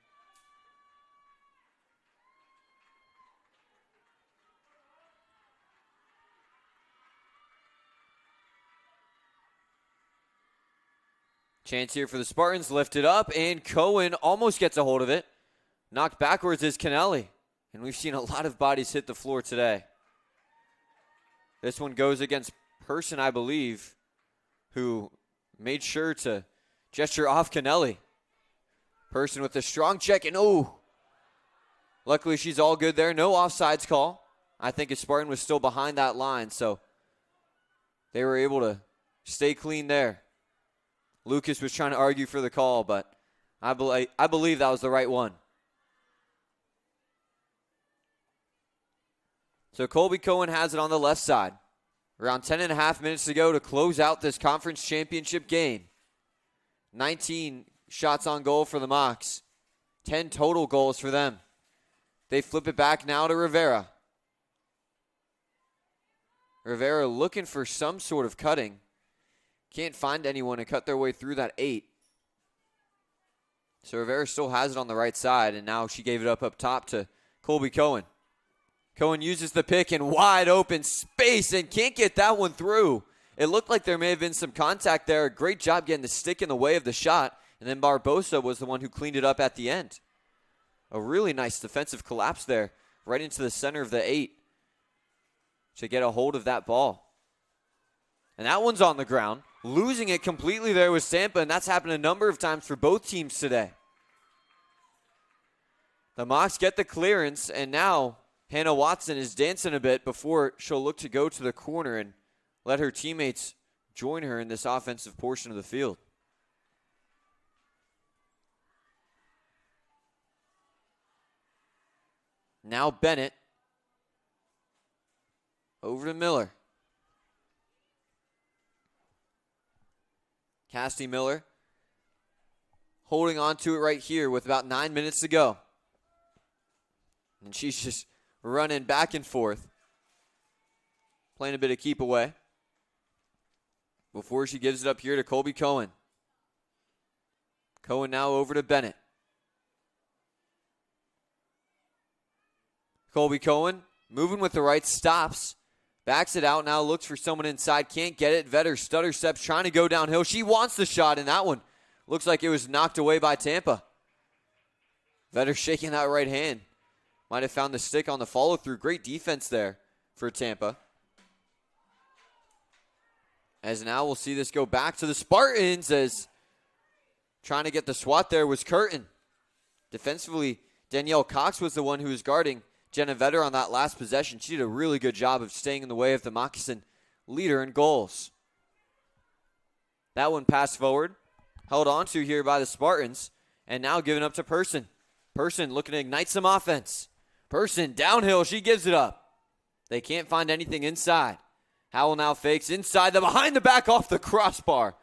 Chance here for the Spartans, lifted up, and Cohen almost gets a hold of it. Knocked backwards is Kennelly, and we've seen a lot of bodies hit the floor today. This one goes against Person, I believe, who made sure to gesture off Kennelly. Person with a strong check, and luckily she's all good there. No offsides call. I think a Spartan was still behind that line, so they were able to stay clean there. Lucas was trying to argue for the call, but I believe that was the right one. So Colby Cohen has it on the left side. Around 10.5 minutes to go to close out this conference championship game. 19 shots on goal for the Mocs. 10 total goals for them. They flip it back now to Rivera. Rivera looking for some sort of cutting. Can't find anyone to cut their way through that 8. So Rivera still has it on the right side, and now she gave it up top to Colby Cohen. Cohen uses the pick in wide open space and can't get that one through. It looked like there may have been some contact there. Great job getting the stick in the way of the shot, and then Barbosa was the one who cleaned it up at the end. A really nice defensive collapse there, right into the center of the 8 to get a hold of that ball. And that one's on the ground. Losing it completely there was Tampa, and that's happened a number of times for both teams today. The Mocs get the clearance, and now Hannah Watson is dancing a bit before she'll look to go to the corner and let her teammates join her in this offensive portion of the field. Now Bennett over to Miller. Cassie Miller holding on to it right here with about 9 minutes to go. And she's just running back and forth, playing a bit of keep away before she gives it up here to Colby Cohen. Cohen now over to Bennett. Colby Cohen moving with the right, stops. Backs it out now, looks for someone inside, can't get it. Vetter stutter steps, trying to go downhill. She wants the shot, and that one looks like it was knocked away by Tampa. Vetter shaking that right hand. Might have found the stick on the follow-through. Great defense there for Tampa. As now we'll see this go back to the Spartans, as trying to get the swat there was Curtin. Defensively, Danielle Cox was the one who was guarding Jenna Vetter on that last possession. She did a really good job of staying in the way of the Moccasin leader in goals. That one passed forward, held on to here by the Spartans, and now given up to Person. Person looking to ignite some offense. Person downhill, she gives it up. They can't find anything inside. Howell now fakes inside the behind the back off the crossbar.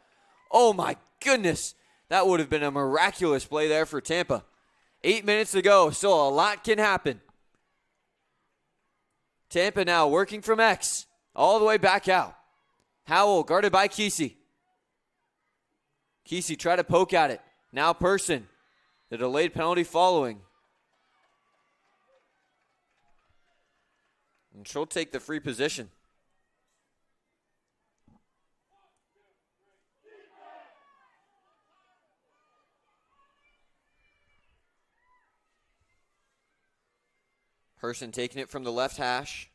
Oh my goodness. That would have been a miraculous play there for Tampa. 8 minutes to go, still a lot can happen. Tampa now working from X, all the way back out. Howell guarded by Kesey. Kesey tried to poke at it. Now Person. The delayed penalty following. And she'll take the free position. Person taking it from the left hash.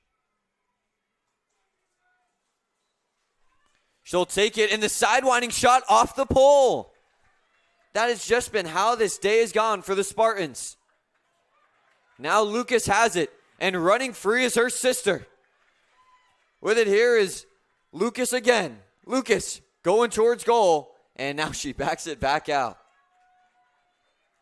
She'll take it, and the sidewinding shot off the pole. That has just been how this day has gone for the Spartans. Now Lucas has it, and running free is her sister. With it here is Lucas again. Lucas going towards goal, and now she backs it back out.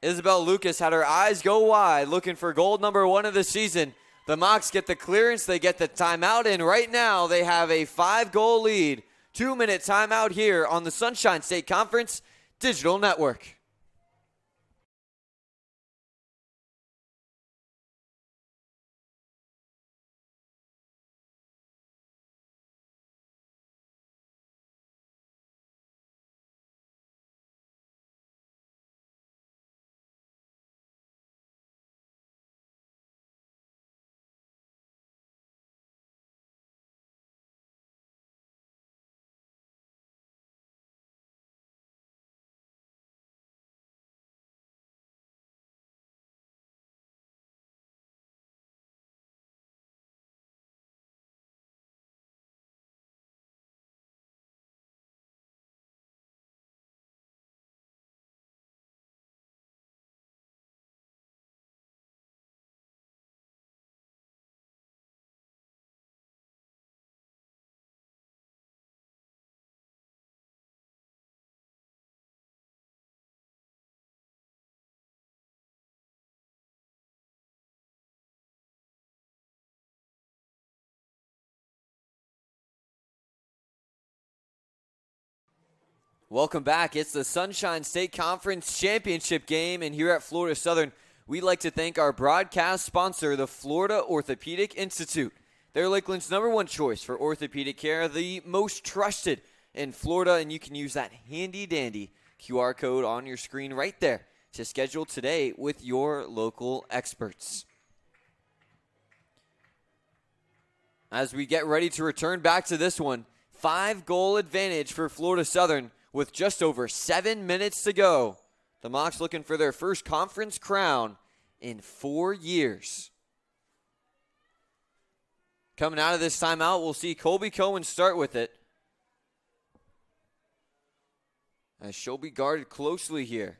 Isabel Lucas had her eyes go wide, looking for goal number 1 of the season. The Mocs get the clearance, they get the timeout, and right now they have a 5-goal lead. 2-minute timeout here on the Sunshine State Conference Digital Network. Welcome back. It's the Sunshine State Conference Championship game, and here at Florida Southern, we'd like to thank our broadcast sponsor, the Florida Orthopedic Institute. They're Lakeland's #1 choice for orthopedic care, the most trusted in Florida, and you can use that handy-dandy QR code on your screen right there to schedule today with your local experts. As we get ready to return back to this one, 5-goal advantage for Florida Southern with just over 7 minutes to go. The Mocs looking for their first conference crown in 4 years. Coming out of this timeout, we'll see Colby Cohen start with it, as she'll be guarded closely here.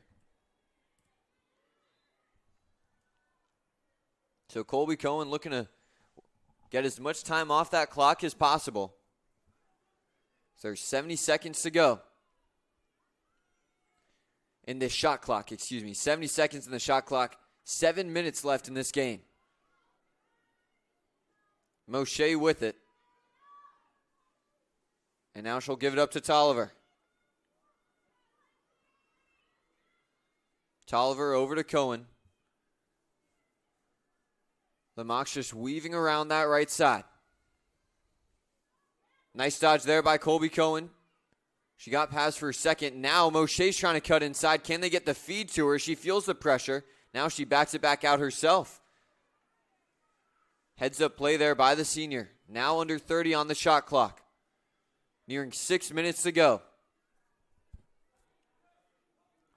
So Colby Cohen looking to get as much time off that clock as possible. So there's 70 seconds to go. In this shot clock, 70 seconds in the shot clock. 7 minutes left in this game. Moshe with it. And now she'll give it up to Tolliver. Tolliver over to Cohen. The Mocs just weaving around that right side. Nice dodge there by Colby Cohen. She got past for a second. Now Moshe's trying to cut inside. Can they get the feed to her? She feels the pressure. Now she backs it back out herself. Heads up play there by the senior. Now under 30 on the shot clock. Nearing 6 minutes to go.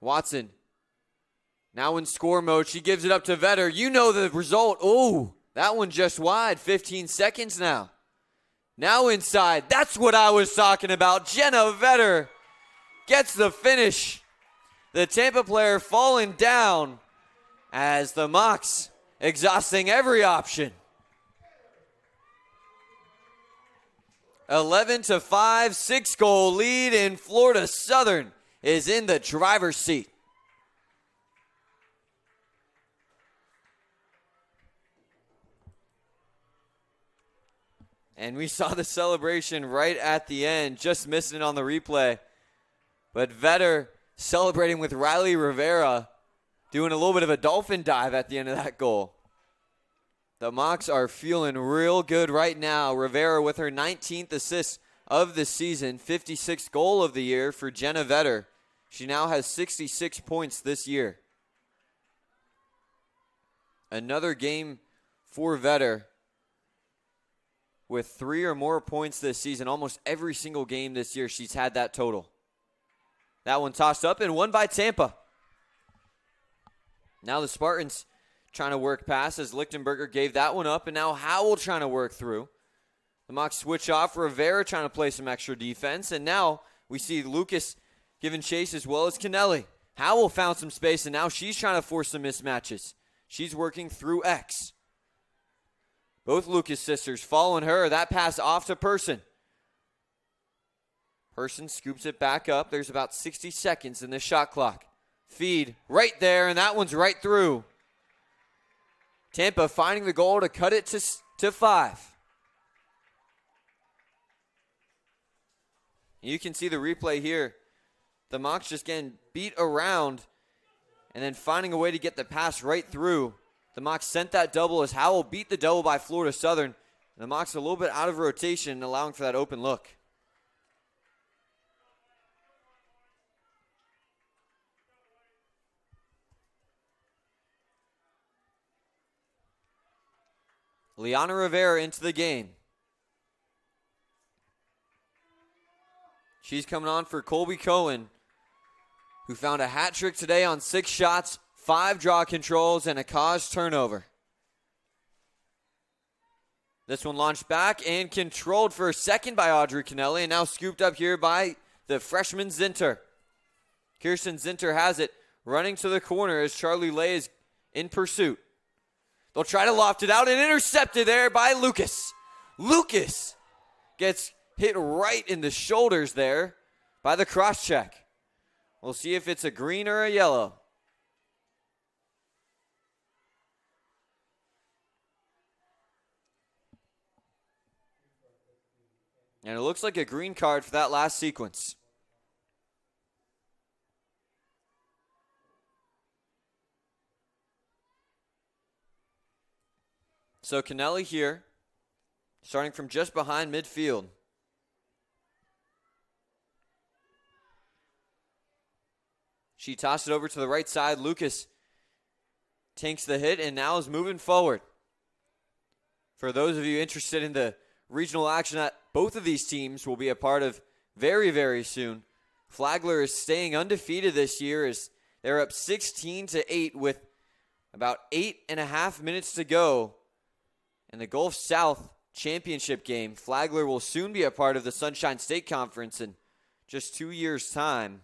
Watson. Now in score mode. She gives it up to Vetter. You know the result. Oh, that one just wide. 15 seconds now. Now inside. That's what I was talking about. Jenna Vetter gets the finish. The Tampa player falling down as the Mocs exhausting every option. 11-5, 6-goal lead, and Florida Southern is in the driver's seat. And we saw the celebration right at the end, just missing it on the replay. But Vetter celebrating with Riley Rivera, doing a little bit of a dolphin dive at the end of that goal. The Mocs are feeling real good right now. Rivera with her 19th assist of the season, 56th goal of the year for Jenna Vetter. She now has 66 points this year. Another game for Vetter with 3 or more points this season. Almost every single game this year she's had that total. That one tossed up and won by Tampa. Now the Spartans trying to work past as Lichtenberger gave that one up, and now Howell trying to work through. The Mocs switch off. Rivera trying to play some extra defense, and now we see Lucas giving chase as well as Kennelly. Howell found some space, and now she's trying to force some mismatches. She's working through X. Both Lucas sisters following her. That pass off to Person. Person scoops it back up. There's about 60 seconds in this shot clock. Feed right there, and that one's right through. Tampa finding the goal to cut it to 5. You can see the replay here. The Mocs just getting beat around and then finding a way to get the pass right through. The Mocs sent that double as Howell beat the double by Florida Southern. The Mocs a little bit out of rotation, allowing for that open look. Liana Rivera into the game. She's coming on for Colby Cohen, who found a hat trick today on 6 shots, 5 draw controls, and a caused turnover. This one launched back and controlled for a second by Audrey Kennelly, and now scooped up here by the freshman Zinter. Kirsten Zinter has it, running to the corner as Charlie Lay is in pursuit. They'll try to loft it out and intercepted there by Lucas. Lucas gets hit right in the shoulders there by the cross check. We'll see if it's a green or a yellow. And it looks like a green card for that last sequence. So Kennelly here, starting from just behind midfield. She tossed it over to the right side. Lucas tanks the hit and now is moving forward. For those of you interested in the regional action that both of these teams will be a part of very, very soon, Flagler is staying undefeated this year as they're up 16-8 with about 8.5 minutes to go in the Gulf South Championship game. Flagler will soon be a part of the Sunshine State Conference in just 2 years' time.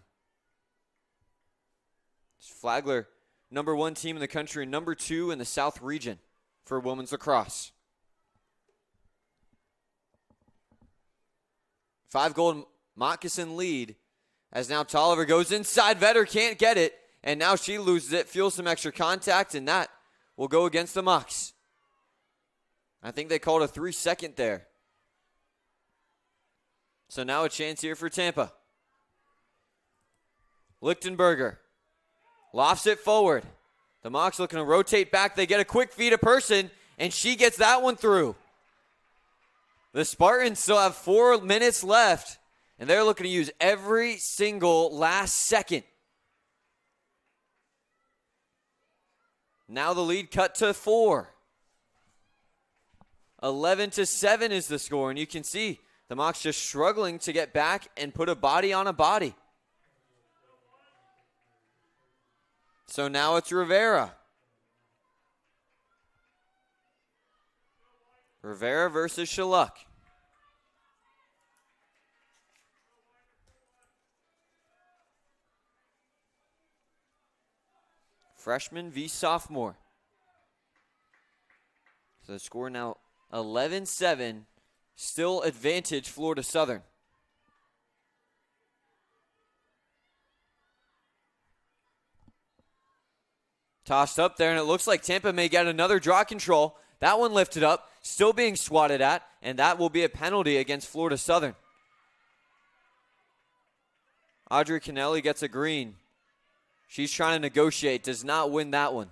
Flagler, number 1 team in the country, and number 2 in the South region for women's lacrosse. 5-goal moccasin lead as now Tolliver goes inside. Vetter can't get it, and now she loses it, feels some extra contact, and that will go against the Mocs. I think they called a 3-second there. So now a chance here for Tampa. Lichtenberger lofts it forward. The Mocs looking to rotate back. They get a quick feed to Person, and she gets that one through. The Spartans still have 4 minutes left, and they're looking to use every single last second. Now the lead cut to 4. 11-7 is the score, and you can see the Mocs just struggling to get back and put a body on a body. So now it's Rivera. Rivera versus Shaluk. Freshman v. sophomore. So the score now 11-7. Still advantage Florida Southern. Tossed up there, and it looks like Tampa may get another draw control. That one lifted up, still being swatted at, and that will be a penalty against Florida Southern. Audrey Kennelly gets a green. She's trying to negotiate, does not win that one.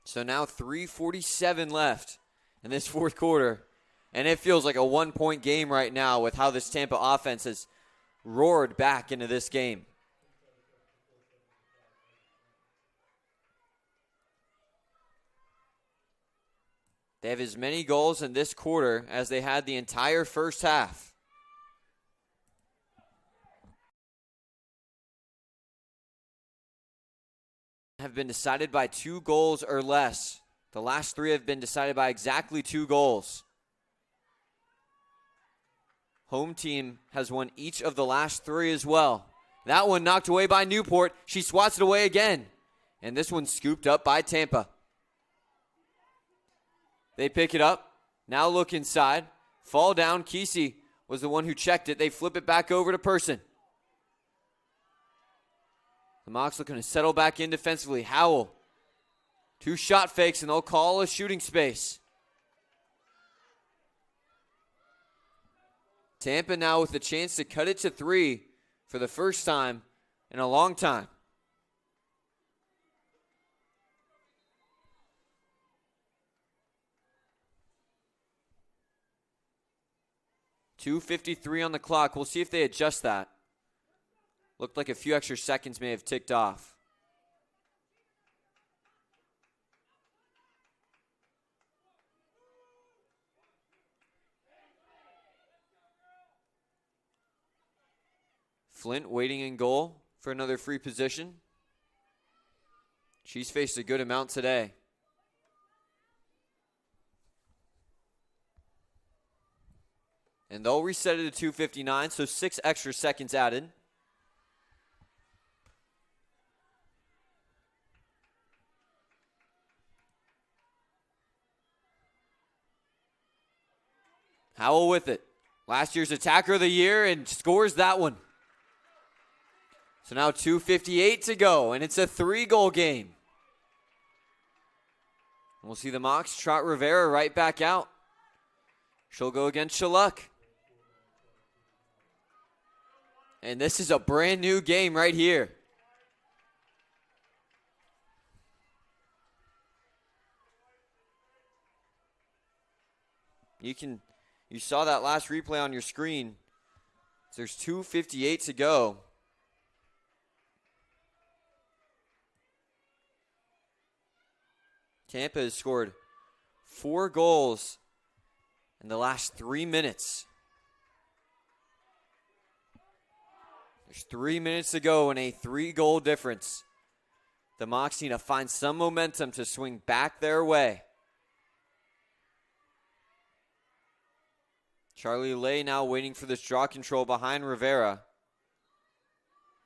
So now 3:47 left in this fourth quarter, and it feels like a 1-point game right now with how this Tampa offense has roared back into this game. They have as many goals in this quarter as they had the entire first half. Have been decided by 2 goals or less. The last 3 have been decided by exactly 2 goals. Home team has won each of the last 3 as well. That one knocked away by Newport. She swats it away again. And this one scooped up by Tampa. They pick it up. Now look inside. Fall down. Kesey was the one who checked it. They flip it back over to Person. The Mocs looking to settle back in defensively. Howell. 2 shot fakes, and they'll call a shooting space. Tampa now with the chance to cut it to 3 for the first time in a long time. .253 on the clock. We'll see if they adjust that. Looked like a few extra seconds may have ticked off. Flint waiting in goal for another free position. She's faced a good amount today. And they'll reset it to .259, so 6 extra seconds added. Howell with it. Last year's attacker of the year and scores that one. So now 2:58 to go, and it's a 3-goal game. We'll see the Mocs trot Rivera right back out. She'll go against Shaluk. And this is a brand new game right here. You saw that last replay on your screen. There's 2:58 to go. Tampa has scored 4 goals in the last 3 minutes. There's 3 minutes to go and a 3-goal difference. The Mocs need to find some momentum to swing back their way. Charlie Lay now waiting for this draw control behind Rivera.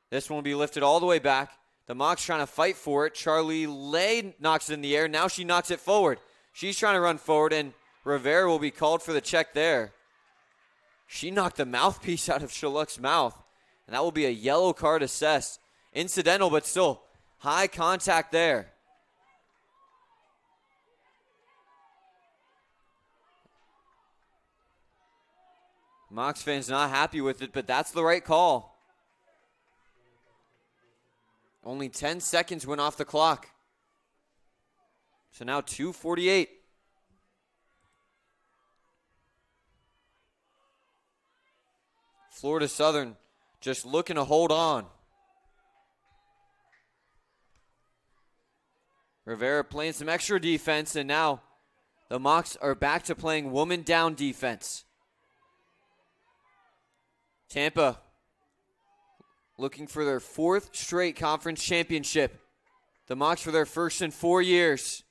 This one will be lifted all the way back. The Mocs trying to fight for it. Charlie Lay knocks it in the air. Now she knocks it forward. She's trying to run forward, and Rivera will be called for the check there. She knocked the mouthpiece out of Shaluk's mouth, and that will be a yellow card assessed. Incidental, but still high contact there. Mocs fans not happy with it, but that's the right call. Only 10 seconds went off the clock. So now 2:48. Florida Southern just looking to hold on. Rivera playing some extra defense, and now the Mocs are back to playing woman down defense. Tampa looking for their 4th straight conference championship. The Mocs for their first in 4 years.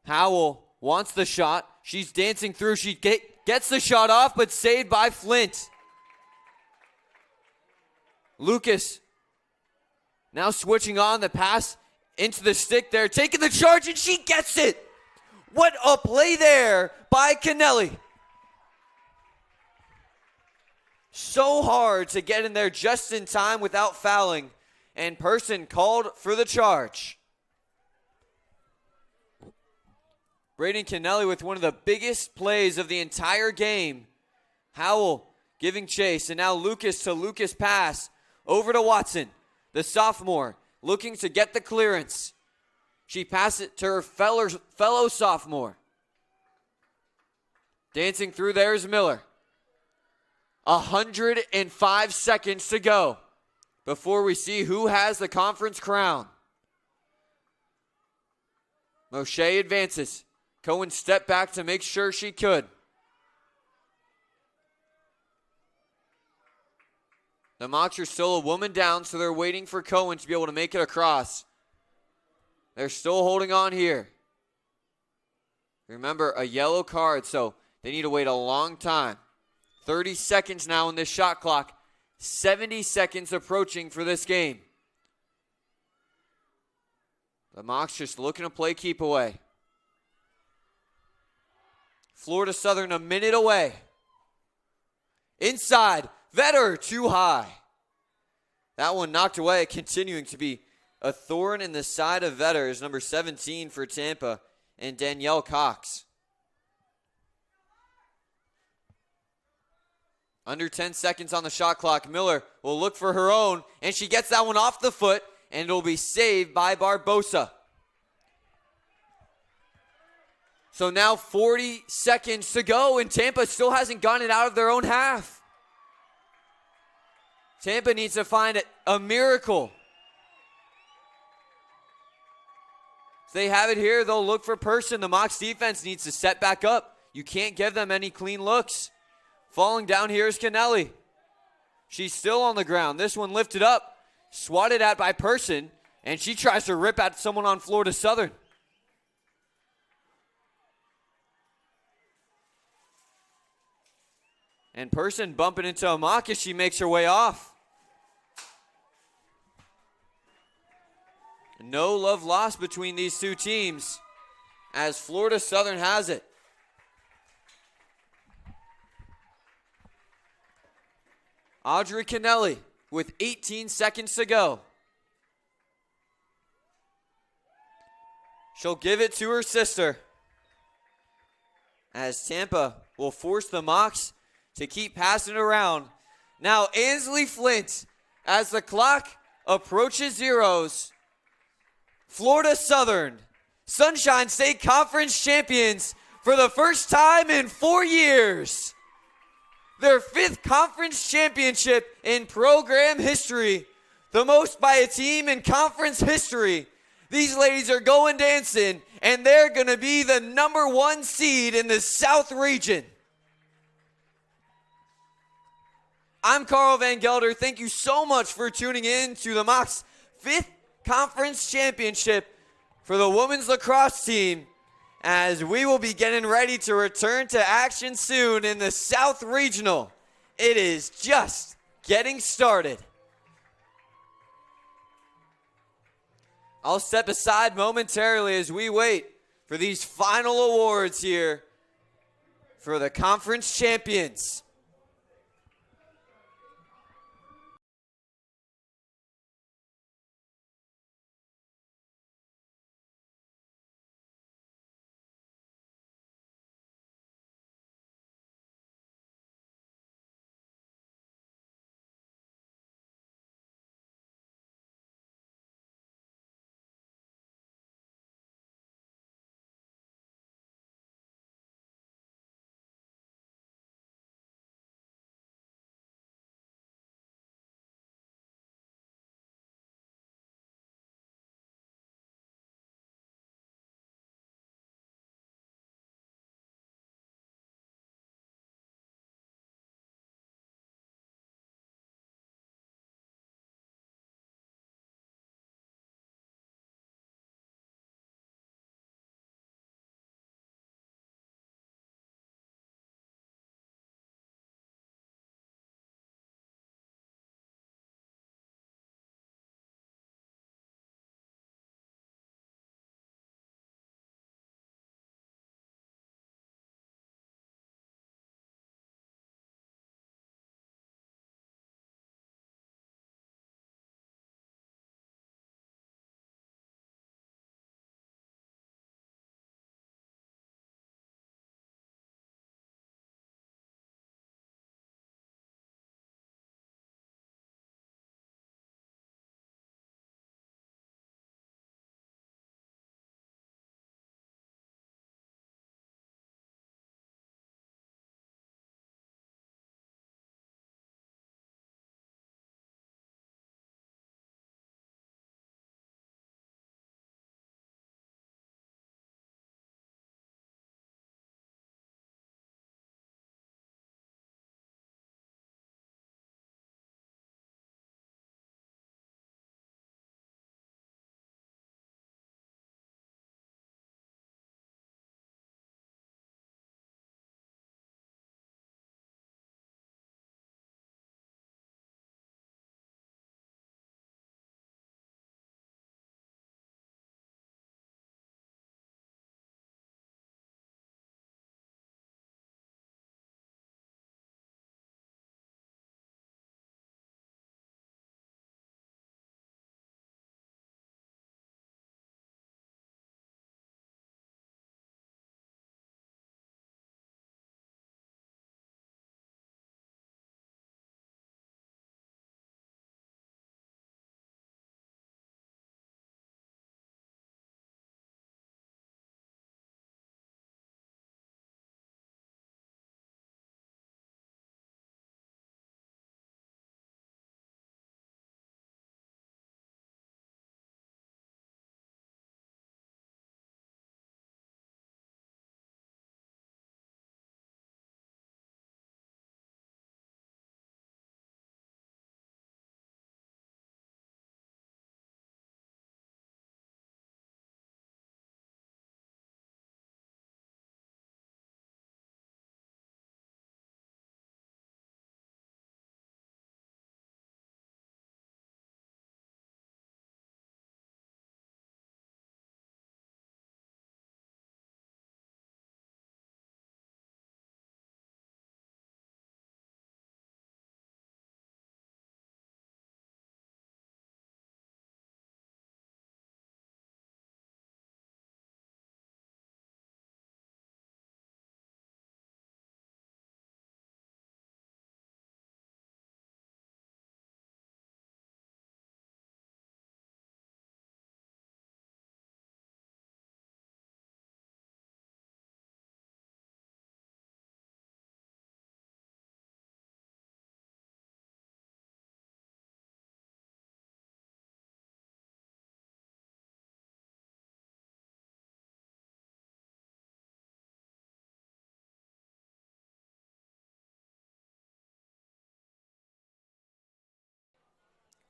Howell wants the shot. She's dancing through. She gets the shot off, but saved by Flint. Lucas now switching on the pass into the stick there, taking the charge, and she gets it. What a play there by Kennelly. So hard to get in there just in time without fouling, and Person called for the charge. Braden Kennelly with one of the biggest plays of the entire game. Howell giving chase, and now Lucas to Lucas pass over to Watson, the sophomore, looking to get the clearance. She passes it to her fellow sophomore. Dancing through there is Miller. 105 seconds to go before we see who has the conference crown. Moshe advances. Cohen stepped back to make sure she could. The Mocs are still a woman down, so they're waiting for Cohen to be able to make it across. They're still holding on here. Remember, a yellow card, so they need to wait a long time. 30 seconds now in this shot clock. 70 seconds approaching for this game. The Mocs just looking to play keep away. Florida Southern a minute away. Inside. Vetter too high. That one knocked away, continuing to be a thorn in the side of Vetter is number 17 for Tampa and Danielle Cox. Under 10 seconds on the shot clock. Miller will look for her own, and she gets that one off the foot, and it'll be saved by Barbosa. So now 40 seconds to go, and Tampa still hasn't gotten it out of their own half. Tampa needs to find a miracle. If they have it here, they'll look for Person. The Mocs defense needs to set back up. You can't give them any clean looks. Falling down here is Kennelly. She's still on the ground. This one lifted up, swatted at by Person, and she tries to rip at someone on Florida Southern. And Person bumping into a Mock as she makes her way off. No love lost between these two teams as Florida Southern has it. Audrey Kennelly with 18 seconds to go. She'll give it to her sister as Tampa will force the Mocs to keep passing it around. Now Ansley Flint, as the clock approaches zeros. Florida Southern, Sunshine State Conference champions for the first time in 4 years, their 5th conference championship in program history, the most by a team in conference history. These ladies are going dancing, and they're going to be the number 1 seed in the South region. I'm Carl Van Gelder. Thank you so much for tuning in to the Mocs 5th conference championship for the women's lacrosse team, as we will be getting ready to return to action soon in the South Regional. It is just getting started. I'll step aside momentarily as we wait for these final awards here for the conference champions.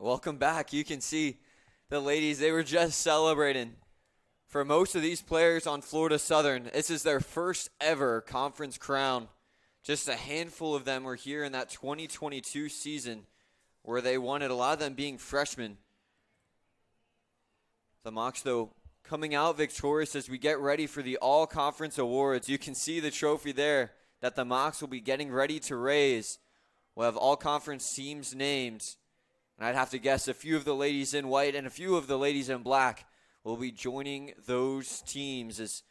Welcome back. You can see the ladies, they were just celebrating. For most of these players on Florida Southern, this is their first ever conference crown. Just a handful of them were here in that 2022 season where they won it, a lot of them being freshmen. The Mocs, though, coming out victorious as we get ready for the All-Conference Awards. You can see the trophy there that the Mocs will be getting ready to raise. We'll have All-Conference teams' names. And I'd have to guess a few of the ladies in white and a few of the ladies in black will be joining those teams, as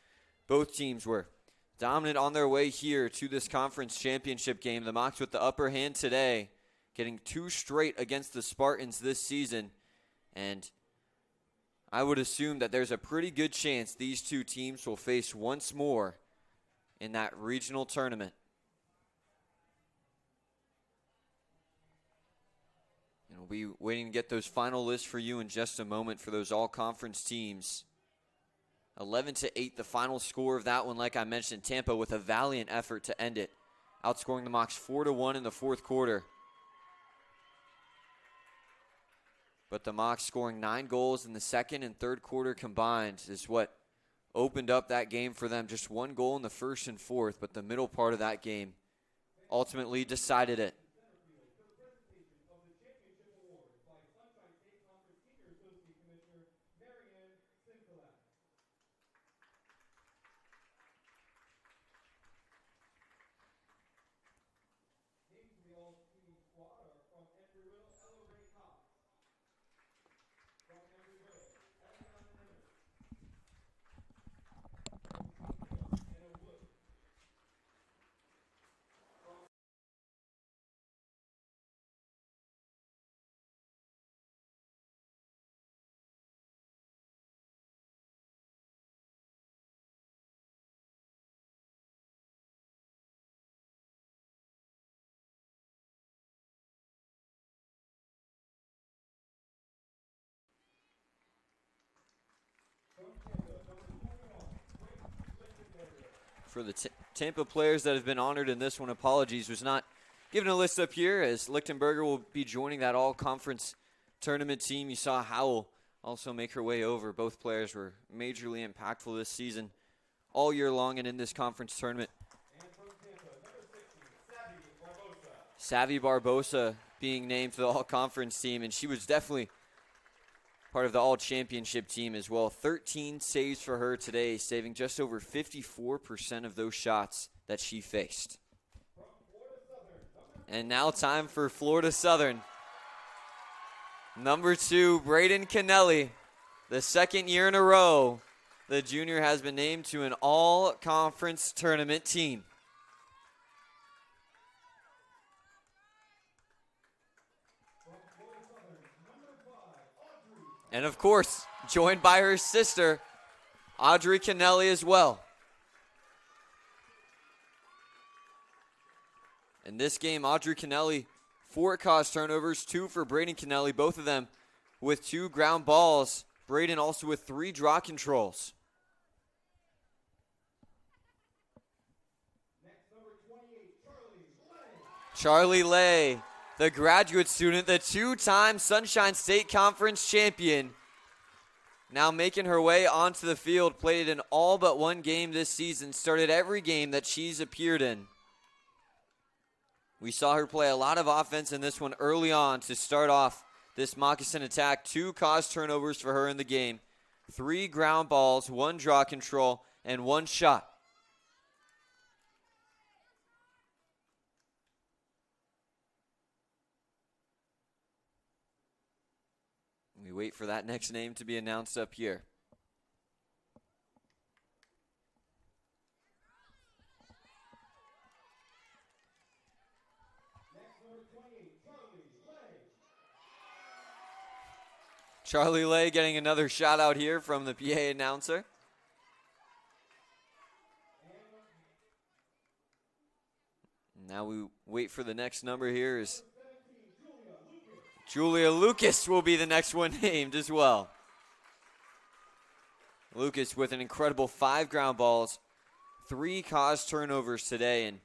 both teams were dominant on their way here to this conference championship game. The Mocs with the upper hand today, getting 2 straight against the Spartans this season. And I would assume that there's a pretty good chance these two teams will face once more in that regional tournament. And we'll be waiting to get those final lists for you in just a moment for those all-conference teams. 11-8, the final score of that one. Like I mentioned, Tampa with a valiant effort to end it, outscoring the Mocs 4-1 in the fourth quarter. But the Mocs scoring 9 goals in the second and third quarter combined is what opened up that game for them. Just 1 goal in the first and fourth, but the middle part of that game ultimately decided it. For the Tampa players that have been honored in this one, apologies, was not given a list up here, as Lichtenberger will be joining that all-conference tournament team. You saw Howell also make her way over. Both players were majorly impactful this season, all year long, and in this conference tournament. Savvy Barbosa being named to the all-conference team, and she was definitely part of the all-championship team as well. 13 saves for her today, saving just over 54% of those shots that she faced. And now time for Florida Southern. Number 2, Braden Kennelly. The second year in a row, the junior has been named to an all-conference tournament team. And of course, joined by her sister, Audrey Kennelly as well. In this game, Audrey Kennelly, 4 caused turnovers, 2 for Braden Kennelly, both of them with 2 ground balls. Braden also with 3 draw controls. Charlie Lay, the graduate student, the 2-time Sunshine State Conference champion, now making her way onto the field, played in all but 1 game this season, started every game that she's appeared in. We saw her play a lot of offense in this one early on to start off this Moccasin attack. 2 caused turnovers for her in the game, 3 ground balls, 1 draw control, and 1 shot. We wait for that next name to be announced up here. Charlie Lay getting another shout out here from the PA announcer. Now we wait for the next number here. Is Julia Lucas will be the next one named as well. Lucas with an incredible 5 ground balls, 3 caused turnovers today, and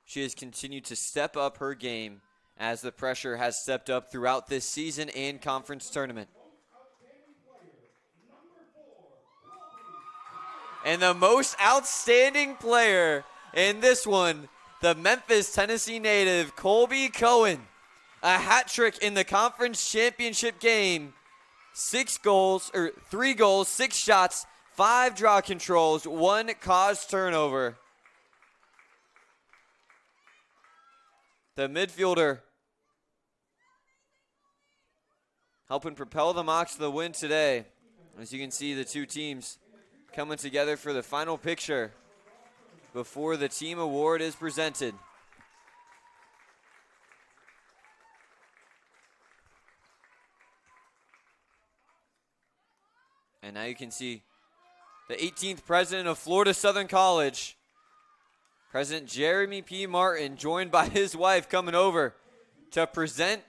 she has continued to step up her game as the pressure has stepped up throughout this season and conference tournament. And the most outstanding player in this one, the Memphis, Tennessee native, Colby Cohen. A hat trick in the conference championship game. 3 goals, 6 shots, 5 draw controls, 1 caused turnover. The midfielder helping propel the Mocs to the win today. As you can see, the two teams coming together for the final picture before the team award is presented. And now you can see the 18th president of Florida Southern College, President Jeremy P. Martin, joined by his wife, coming over to present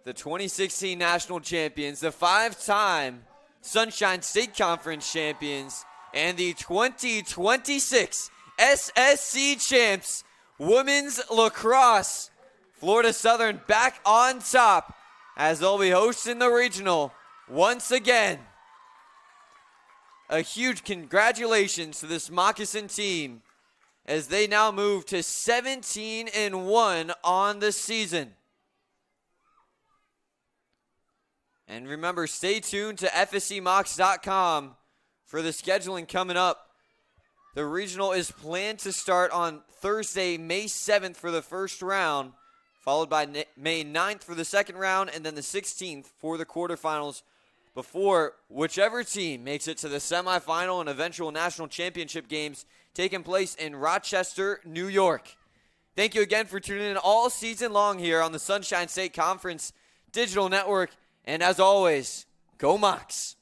the 2016 national champions, the 5-time Sunshine State Conference champions, and the 2026 SSC champs, women's lacrosse. Florida Southern back on top as they'll be hosting the regional once again. A huge congratulations to this Moccasin team as they now move to 17-1 on the season. And remember, stay tuned to FSCMocs.com for the scheduling coming up. The regional is planned to start on Thursday, May 7th for the first round, followed by May 9th for the second round, and then the 16th for the quarterfinals, before whichever team makes it to the semifinal and eventual national championship games taking place in Rochester, New York. Thank you again for tuning in all season long here on the Sunshine State Conference Digital Network. And as always, go Mocs!